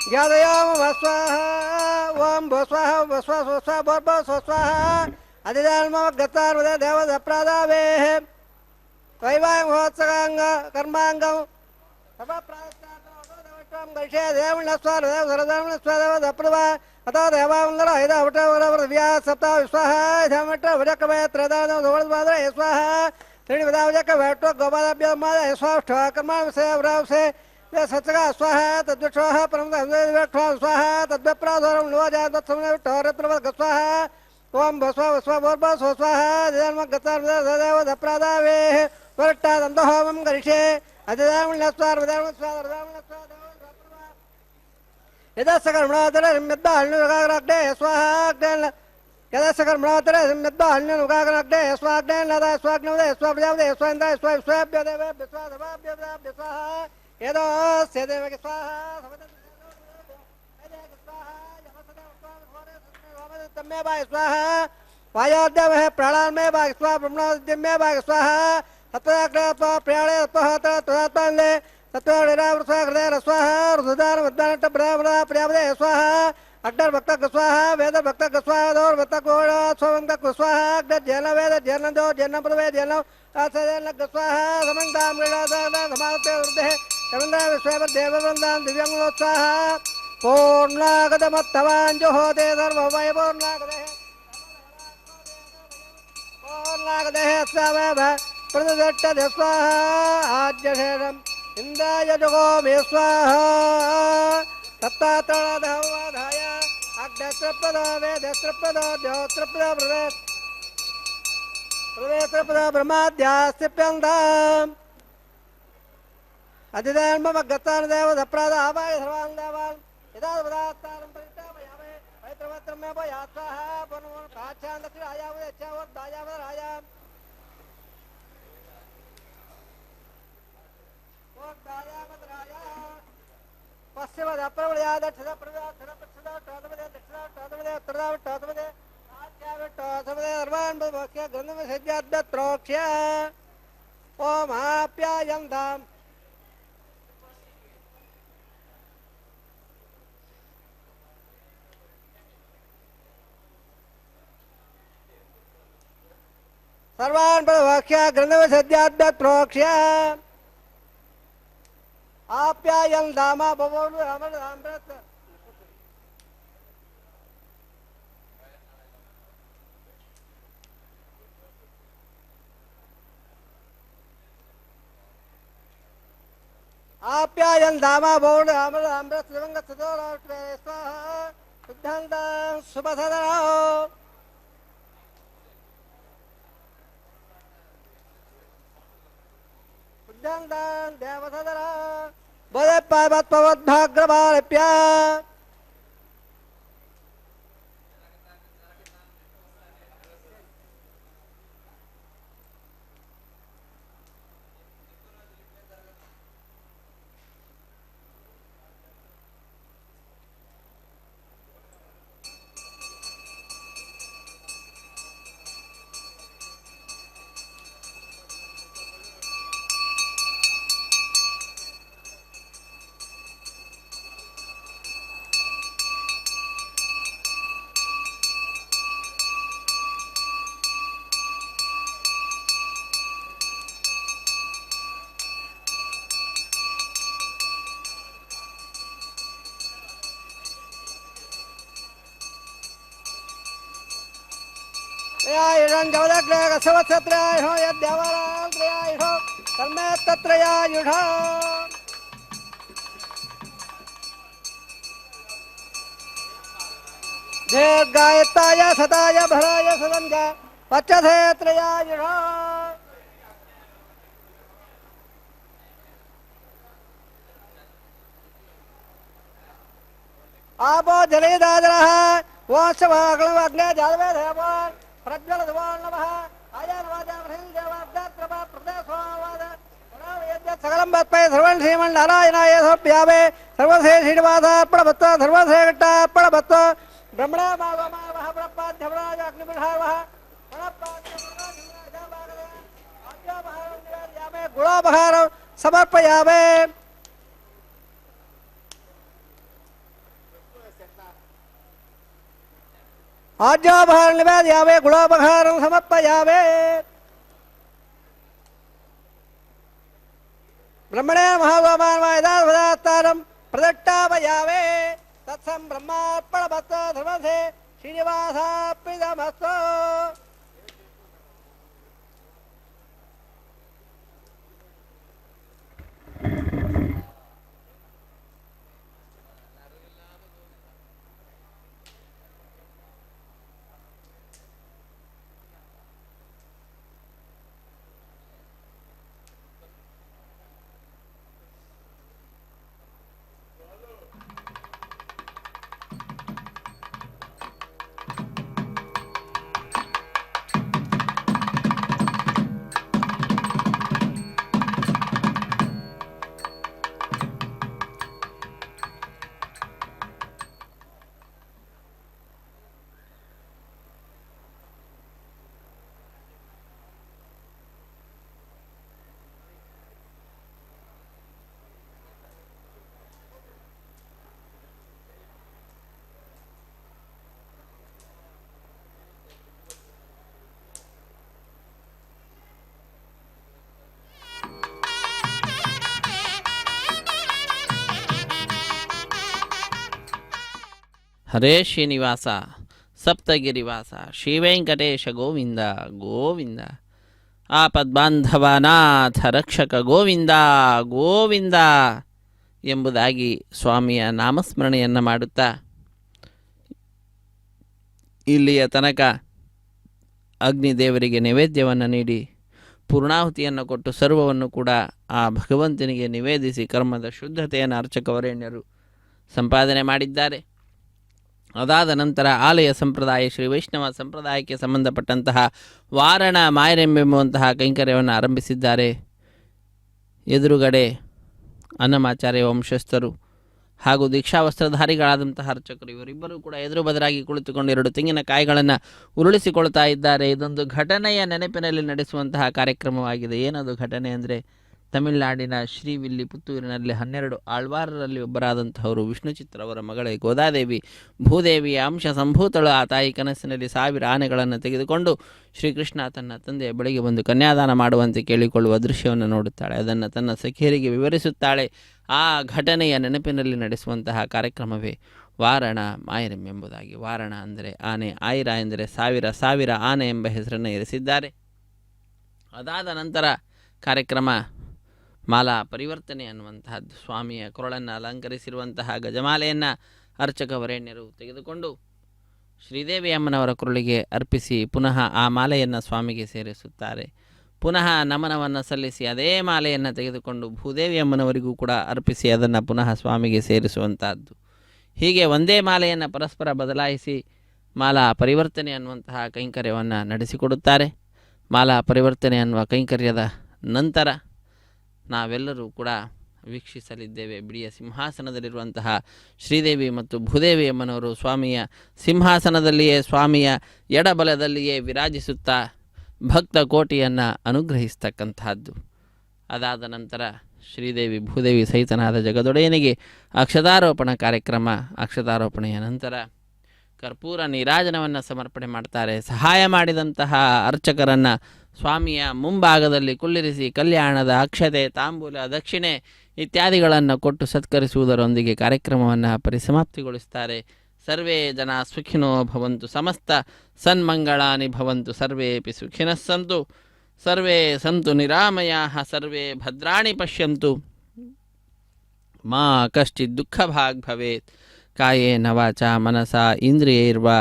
ज्ञादयाम स्वाहा ओम भस्वाहा भस्वा स्वस्वा बोर्ब स्वस्वाहा अधिदान्म गतानुदे देवदप्रादावे वैवाय महोत्सगांग कर्मांगम सभा प्रायश्चात्तम गरिष्ये देवनस्वा देवसरदामनस्वा देवदप्रवा अतो देवावन्दर ऐदावटवरव्या सप्ता विस्वाहा धमट भजकवे त्रदानम धवळद्वादर स्वाहा त्रीणि वदावजक वेट्टो गोपादाभ्यो माद स्वाष्ठ कर्मांसे वरावसे सत्सगा स्वाहा तद्विश्वाहा परमदहंदेवक्ष्वा स्वाहा तद्विप्राधोरं नवजात तत्समनविट्टोरत्रवद् स्वाहा ओम भस्वा वस्वा बोर्ब स्वस्वाहा दिदान्म गतानुदेव दप्रादावे वरट्टादन्तहोमं गरिष्ये अधिदामनस्वा रुदामनस्वा रुदामनस्वा यदा सकर्मणातरे सम्यद्दाहल्नुगाग्राग्ने स्वाहा यदा सकर्मणातरे सम्यद्दाहल्नुगाग्राग्ने स्वाग्ने लदा स्वाग्नवदे स्वाप्रजावदे स्वान्द्राय स्वाभ्यो देवेभ्यो स्वाधवाभ्यो स्वाहा यदो सेदेव स्वाहा तम्मे भाग स्वाहा वायोद्यम है प्राणान में भाग स्वाहा ब्रह्मोद्यम में भाग स्वाहा तत्वग्रह प्रयाणे तत्वले तत्वृथा हृदय स्वाहा रुदार मद्दानट ब्रह्मणा प्रियावदे स्वाहा अग्नर भक्त स्वाहा वेद भक्त स्वाहा दौर भक्त गोड़ स्वंग स्वाहा अग्न जैन वेद जैन दो जैन प्रवे जैन आसजन स्वाहा समंगाम गणादा समावते वृद्धे चंद्र विश्व देववंदन दिव्यांगोत्साह पूर्णागतमत्तवान् जुहोते सर्वमय पूर्णागते स्वाव प्रतिदट्टते स्वाहा आज्यशेषम् इन्द्राय जुगोमि स्वाहा सप्तातळधवधाय अग्नत्रपदो वेदत्रपदो द्योत्रपदो प्रवेशत्रपदो ब्रह्माद्यास्तिप्यन्ताम् अधिदान मम गतानुदेव दप्राद आवाय सर्वान् देवान् यदा वदात्तारं परितापयामे वैत्रवत्रं मे भयात्वाः पुनः काच्छान् दक्षिणायावद यच्छावद दायावद रायाम् ओम दायावद राया पश्चिमद अप्रवलया दक्षिण प्रवया पश्चिम टोदमदे दक्षिण टोदमदे उत्तराव टोदमदे आज्ञाव टोदमदे सर्वान् भवक्य गन्धम सज्जाद्द त्रोक्ष्य ओम आप्यायन्ताम् सर्वान् प्रवाक्ष्य ग्रंथव सद्याद्द प्रोक्ष्य आप्यायं दामा भवनु रामन रामरत ಆಪ್ಯಾಯನ್ ಧಾಮ ಬಹುಳ ಅಮೃತ ಅಮೃತ ಶ್ರೀರಂಗ ಸದೋರಾಷ್ಟ್ರೇ ಸ್ವಾಹ ಸಿದ್ಧಾಂತ ಶುಭಸದನ ಸಿದ್ಧಾಂತ ದೇವಸದನ ಬದಪ್ಪಾವತ್ಪವದ್ಭಾಗ್ರಭಾರಪ್ಯ त्रयायुषं जवदग्रह सवत्सत्रयायुषो यद्यवरां त्रयायुषो कर्मे तत्रयायुषो दीर्घायताय सताय भराय सदंज पच्यसे त्रयायुषो आपो जलेदादरः वांशभागलं अग्ने जालवे देवान् प्रज्वल देवान् नमः आयानवाजां ह्रीं देवाब्दात्रपा प्रदेशवाद सकलं वत्पय सर्वं श्रीमन् नारायणाय समर्पयामि सर्वसे श्रीनिवासार्पणमस्तु सर्वसे घट्टार्पणमस्तु ब्रह्मणे मागमा महाप्रपाद्यवराज अग्निविधावः गुणापहारं समर्पयामि आज्ञापहारं निवेदयामि गुणापहारं समर्पयामि ब्रह्मणे महागोमान्वायदास्तारं प्रदट्टापयामि तत्सं ब्रह्मार्पणमस्तु धर्मसे श्रीनिवासार्पितमस्तु ಹರೇ ಶ್ರೀನಿವಾಸ ಸಪ್ತಗಿರಿವಾಸ ಶ್ರೀವೆಂಕಟೇಶ ಗೋವಿಂದ ಗೋವಿಂದ ಆಪದ್ಬಾಂಧವನಾಥ ರಕ್ಷಕ ಗೋವಿಂದ ಗೋವಿಂದ ಎಂಬುದಾಗಿ ಸ್ವಾಮಿಯ ನಾಮಸ್ಮರಣೆಯನ್ನು ಮಾಡುತ್ತಾ ಇಲ್ಲಿಯ ತನಕ ಅಗ್ನಿದೇವರಿಗೆ ನೈವೇದ್ಯವನ್ನು ನೀಡಿ ಪೂರ್ಣಾಹುತಿಯನ್ನು ಕೊಟ್ಟು ಸರ್ವವನ್ನು ಕೂಡ ಆ ಭಗವಂತನಿಗೆ ನಿವೇದಿಸಿ ಕರ್ಮದ ಶುದ್ಧತೆಯನ್ನು ಅರ್ಚಕವರೇಣ್ಯರು ಸಂಪಾದನೆ ಮಾಡಿದ್ದಾರೆ. ಅದಾದ ನಂತರ ಆಲಯ ಸಂಪ್ರದಾಯ ಶ್ರೀ ವೈಷ್ಣವ ಸಂಪ್ರದಾಯಕ್ಕೆ ಸಂಬಂಧಪಟ್ಟಂತಹ ವಾರಣ ಮಾಯರೆಂಬೆಂಬುವಂತಹ ಕೈಂಕರ್ಯವನ್ನು ಆರಂಭಿಸಿದ್ದಾರೆ. ಎದುರುಗಡೆ ಅನ್ನಮಾಚಾರ್ಯ ವಂಶಸ್ಥರು ಹಾಗೂ ದೀಕ್ಷಾವಸ್ತ್ರಧಾರಿಗಳಾದಂತಹ ಅರ್ಚಕರು ಇವರಿಬ್ಬರೂ ಕೂಡ ಎದುರು ಬದರಾಗಿ ಕುಳಿತುಕೊಂಡು 2 ತೆಂಗಿನಕಾಯಿಗಳನ್ನು ಉರುಳಿಸಿಕೊಳ್ತಾ ಇದ್ದಾರೆ. ಇದೊಂದು ಘಟನೆಯ ನೆನಪಿನಲ್ಲಿ ನಡೆಸುವಂತಹ ಕಾರ್ಯಕ್ರಮವಾಗಿದೆ. ಏನದು ಘಟನೆ ಅಂದರೆ, ತಮಿಳುನಾಡಿನ ಶ್ರೀವಿಲ್ಲಿಪುತ್ತೂರಿನಲ್ಲಿ 12 ಆಳ್ವಾರರಲ್ಲಿ ಒಬ್ಬರಾದಂಥವರು ವಿಷ್ಣುಚಿತ್ರ ಅವರ ಮಗಳೇ ಗೋದಾದೇವಿ ಭೂದೇವಿಯ ಅಂಶ ಸಂಭೂತಳು. ಆ ತಾಯಿ ಕನಸಿನಲ್ಲಿ 1000 ಆನೆಗಳನ್ನು ತೆಗೆದುಕೊಂಡು ಶ್ರೀಕೃಷ್ಣ ತನ್ನ ತಂದೆಯ ಬಳಿಗೆ ಬಂದು ಕನ್ಯಾದಾನ ಮಾಡುವಂತೆ ಕೇಳಿಕೊಳ್ಳುವ ದೃಶ್ಯವನ್ನು ನೋಡುತ್ತಾಳೆ. ಅದನ್ನು ತನ್ನ ಸಖಿಯರಿಗೆ ವಿವರಿಸುತ್ತಾಳೆ. ಆ ಘಟನೆಯ ನೆನಪಿನಲ್ಲಿ ನಡೆಸುವಂತಹ ಕಾರ್ಯಕ್ರಮವೇ ವಾರಣ ಮಾಯರಂ ಎಂಬುದಾಗಿ. ವಾರಣ ಅಂದರೆ ಆನೆ, ಆಯಿರ ಎಂದರೆ 1000 ಆನೆ ಎಂಬ ಹೆಸರನ್ನು ಇರಿಸಿದ್ದಾರೆ. ಅದಾದ ನಂತರ ಕಾರ್ಯಕ್ರಮ ಮಾಲಾ ಪರಿವರ್ತನೆ ಅನ್ನುವಂತಹದ್ದು. ಸ್ವಾಮಿಯ ಕೊರಳನ್ನು ಅಲಂಕರಿಸಿರುವಂತಹ ಗಜಮಾಲೆಯನ್ನು ಅರ್ಚಕ ವರೇಣ್ಯರು ತೆಗೆದುಕೊಂಡು ಶ್ರೀದೇವಿ ಅಮ್ಮನವರ ಕೊರಳಿಗೆ ಅರ್ಪಿಸಿ ಪುನಃ ಆ ಮಾಲೆಯನ್ನು ಸ್ವಾಮಿಗೆ ಸೇರಿಸುತ್ತಾರೆ. ಪುನಃ ನಮನವನ್ನು ಸಲ್ಲಿಸಿ ಅದೇ ಮಾಲೆಯನ್ನು ತೆಗೆದುಕೊಂಡು ಭೂದೇವಿ ಅಮ್ಮನವರಿಗೂ ಕೂಡ ಅರ್ಪಿಸಿ ಅದನ್ನು ಪುನಃ ಸ್ವಾಮಿಗೆ ಸೇರಿಸುವಂತಹದ್ದು. ಹೀಗೆ ಒಂದೇ ಮಾಲೆಯನ್ನು ಪರಸ್ಪರ ಬದಲಾಯಿಸಿ ಮಾಲಾ ಪರಿವರ್ತನೆ ಅನ್ನುವಂತಹ ಕೈಂಕರ್ಯವನ್ನು ನಡೆಸಿಕೊಡುತ್ತಾರೆ. ಮಾಲಾ ಪರಿವರ್ತನೆ ಅನ್ನುವ ಕೈಂಕರ್ಯದ ನಂತರ ನಾವೆಲ್ಲರೂ ಕೂಡ ವೀಕ್ಷಿಸಲಿದ್ದೇವೆ. ಬಿಡಿಯ ಸಿಂಹಾಸನದಲ್ಲಿರುವಂತಹ ಶ್ರೀದೇವಿ ಮತ್ತು ಭೂದೇವಿ ಅಮ್ಮನವರು ಸ್ವಾಮಿಯ ಸಿಂಹಾಸನದಲ್ಲಿಯೇ ಸ್ವಾಮಿಯ ಎಡಬಲದಲ್ಲಿಯೇ ವಿರಾಜಿಸುತ್ತಾ ಭಕ್ತ ಕೋಟಿಯನ್ನು ಅನುಗ್ರಹಿಸ್ತಕ್ಕಂತಹದ್ದು. ಅದಾದ ನಂತರ ಶ್ರೀದೇವಿ ಭೂದೇವಿ ಸಹಿತನಾದ ಜಗದೊಡೆಯನಿಗೆ ಅಕ್ಷತಾರೋಪಣ ಕಾರ್ಯಕ್ರಮ. ಅಕ್ಷತಾರೋಪಣೆಯ ನಂತರ ಕರ್ಪೂರ ನೀರಾಜನವನ್ನು ಸಮರ್ಪಣೆ ಮಾಡ್ತಾರೆ. ಸಹಾಯ ಮಾಡಿದಂತಹ ಅರ್ಚಕರನ್ನು ಸ್ವಾಮಿಯ ಮುಂಭಾಗದಲ್ಲಿ ಕುಳ್ಳಿರಿಸಿ ಕಲ್ಯಾಣದ ಅಕ್ಷತೆ, ತಾಂಬೂಲ, ದಕ್ಷಿಣೆ ಇತ್ಯಾದಿಗಳನ್ನು ಕೊಟ್ಟು ಸತ್ಕರಿಸುವುದರೊಂದಿಗೆ ಕಾರ್ಯಕ್ರಮವನ್ನು ಪರಿಸಮಾಪ್ತಿಗೊಳಿಸ್ತಾರೆ. ಸರ್ವೇ ಜನ ಸುಖಿನೋ ಭವಂತು, ಸಮಸ್ತ ಸನ್ಮಂಗಳಾನಿ ಭವಂತು, ಸರ್ವೇಪಿ ಸುಖಿನಃ ಸಂತು, ಸರ್ವೇ ಸಂತು ನಿರಾಮಯಾಃ, ಸರ್ವೇ ಭದ್ರಾಣಿ ಪಶ್ಯಂತು, ಮಾ ಕಶ್ಚಿತ್ ದುಃಖಭಾಗ್ ಭವೇತ್. ಕಾಯೇನ ವಾಚಾ ಮನಸಾ ಇಂದ್ರಿಯೈರ್ವಾ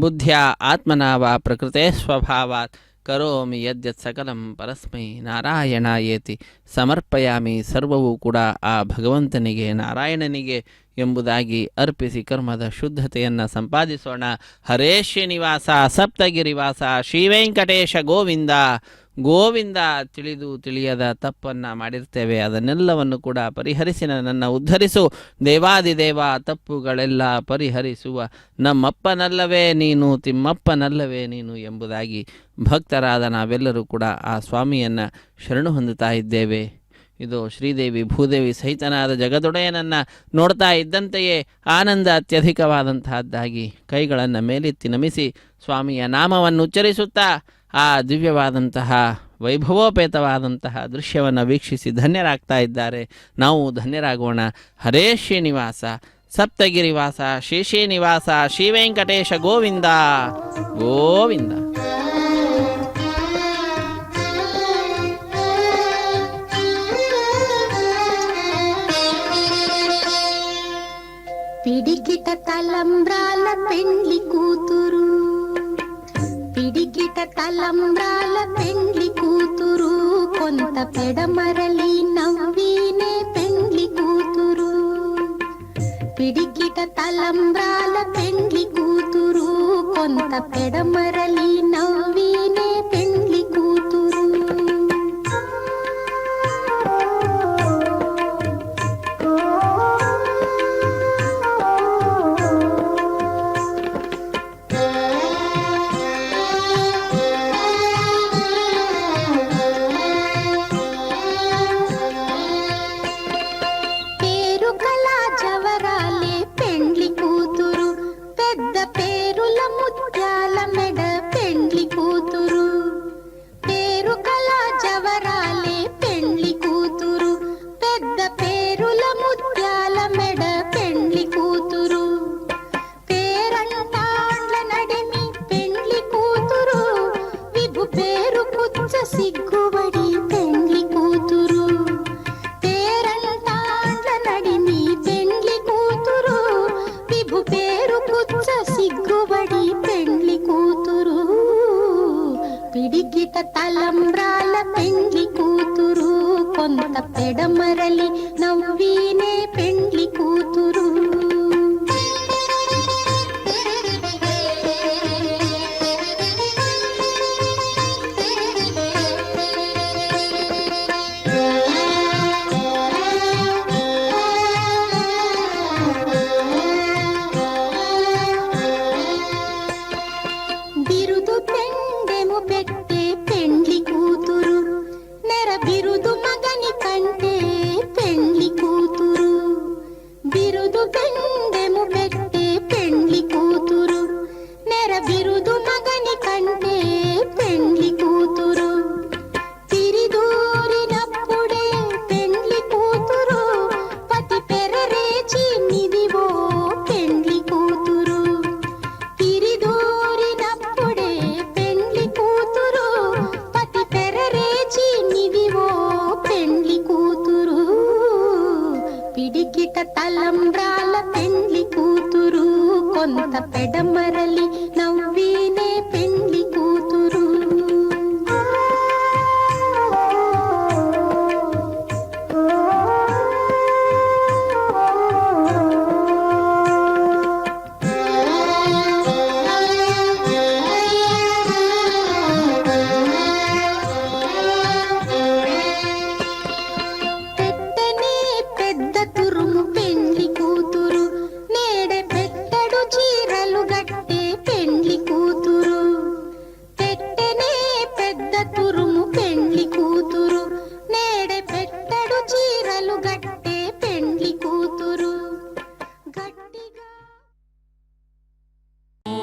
ಬುದ್ಧ್ಯಾ ಆತ್ಮನಾ ವಾ ಪ್ರಕೃತೆ ಸ್ವಭಾವಾತ್ ಕರೋಮಿ ಯದ್ಯತ್ ಸಕಲಂ ಪರಸ್ಮೈ ನಾರಾಯಣಾಯೇತಿ ಸಮರ್ಪಯಾಮಿ. ಸರ್ವವೂ ಕೂಡ ಆ ಭಗವಂತನಿಗೆ, ನಾರಾಯಣನಿಗೆ ಎಂಬುದಾಗಿ ಅರ್ಪಿಸಿ ಕರ್ಮದ ಶುದ್ಧತೆಯನ್ನು ಸಂಪಾದಿಸೋಣ. ಹರೇ ಶ್ರೀನಿವಾಸ, ಸಪ್ತಗಿರಿವಾಸ, ಶ್ರೀವೆಂಕಟೇಶ ಗೋವಿಂದ ಗೋವಿಂದ. ತಿಳಿದು ತಿಳಿಯದ ತಪ್ಪನ್ನು ಮಾಡಿರ್ತೇವೆ, ಅದನ್ನೆಲ್ಲವನ್ನು ಕೂಡ ಪರಿಹರಿಸಿ ನನ್ನನ್ನು ಉದ್ಧರಿಸು ದೇವಾದಿದೇವ. ತಪ್ಪುಗಳೆಲ್ಲ ಪರಿಹರಿಸುವ ನಮ್ಮಪ್ಪನಲ್ಲವೇ ನೀನು, ತಿಮ್ಮಪ್ಪನಲ್ಲವೇ ನೀನು ಎಂಬುದಾಗಿ ಭಕ್ತರಾದ ನಾವೆಲ್ಲರೂ ಕೂಡ ಆ ಸ್ವಾಮಿಯನ್ನು ಶರಣು ಹೊಂದುತ್ತಾ ಇದ್ದೇವೆ. ಇದು ಶ್ರೀದೇವಿ ಭೂದೇವಿ ಸಹಿತನಾದ ಜಗದೊಡೆಯನನ್ನು ನೋಡ್ತಾ ಇದ್ದಂತೆಯೇ ಆನಂದ ಅತ್ಯಧಿಕವಾದಂತಹದ್ದಾಗಿ ಕೈಗಳನ್ನು ಮೇಲೆತ್ತಿ ನಮಿಸಿ ಸ್ವಾಮಿಯ ನಾಮವನ್ನು ಉಚ್ಚರಿಸುತ್ತಾ ಆ ದಿವ್ಯವಾದಂತಹ ವೈಭವೋಪೇತವಾದಂತಹ ದೃಶ್ಯವನ್ನು ವೀಕ್ಷಿಸಿ ಧನ್ಯರಾಗ್ತಾ ಇದ್ದಾರೆ. ನಾವು ಧನ್ಯರಾಗೋಣ. ಹರೇ ಶ್ರೀನಿವಾಸ, ಸಪ್ತಗಿರಿವಾಸ, ಶ್ರೀನಿವಾಸ, ಶ್ರೀವೆಂಕಟೇಶ ಗೋವಿಂದ ಗೋವಿಂದ. పిడికిట తలంబ్రాల పెండ్లి కూతురు, పిడికిట తలంబ్రాల పెండ్లి కూతురు, కొంత పెడమరలి నవ్వీనే పెండ్లి కూతురు. పిడికిట తలంబ్రాల పెండ్లి కూతురు, కొంత పెడమరలి నవ్వీనే పెండ్లి కూతురు. తలంబ్రాల పెండ్లి కూతురు, కొంత పెడమరలి నవ్వీనే పెండ్లి కూతురు. బిరుదు పెండెము పెట్టే పెండ్లి కూతురు, నెర బిరుదు మగని కంటే పెండ్లి కొంత పెడమరలి నవ్వీనే పెండ్లి కూతురు. పెట్టనే పెద్ద తురుము పెండ్లి కూతురు, నేడే పెట్టడు చీరలు గట్టే పెండ్లి కూతురు. పెట్టనే పెద్ద తురుము పెండ్లి కూతురు, నేడే పెట్టడు చీరలు గట్టే పెండ్లి కూతురు. గట్టిగా ఓ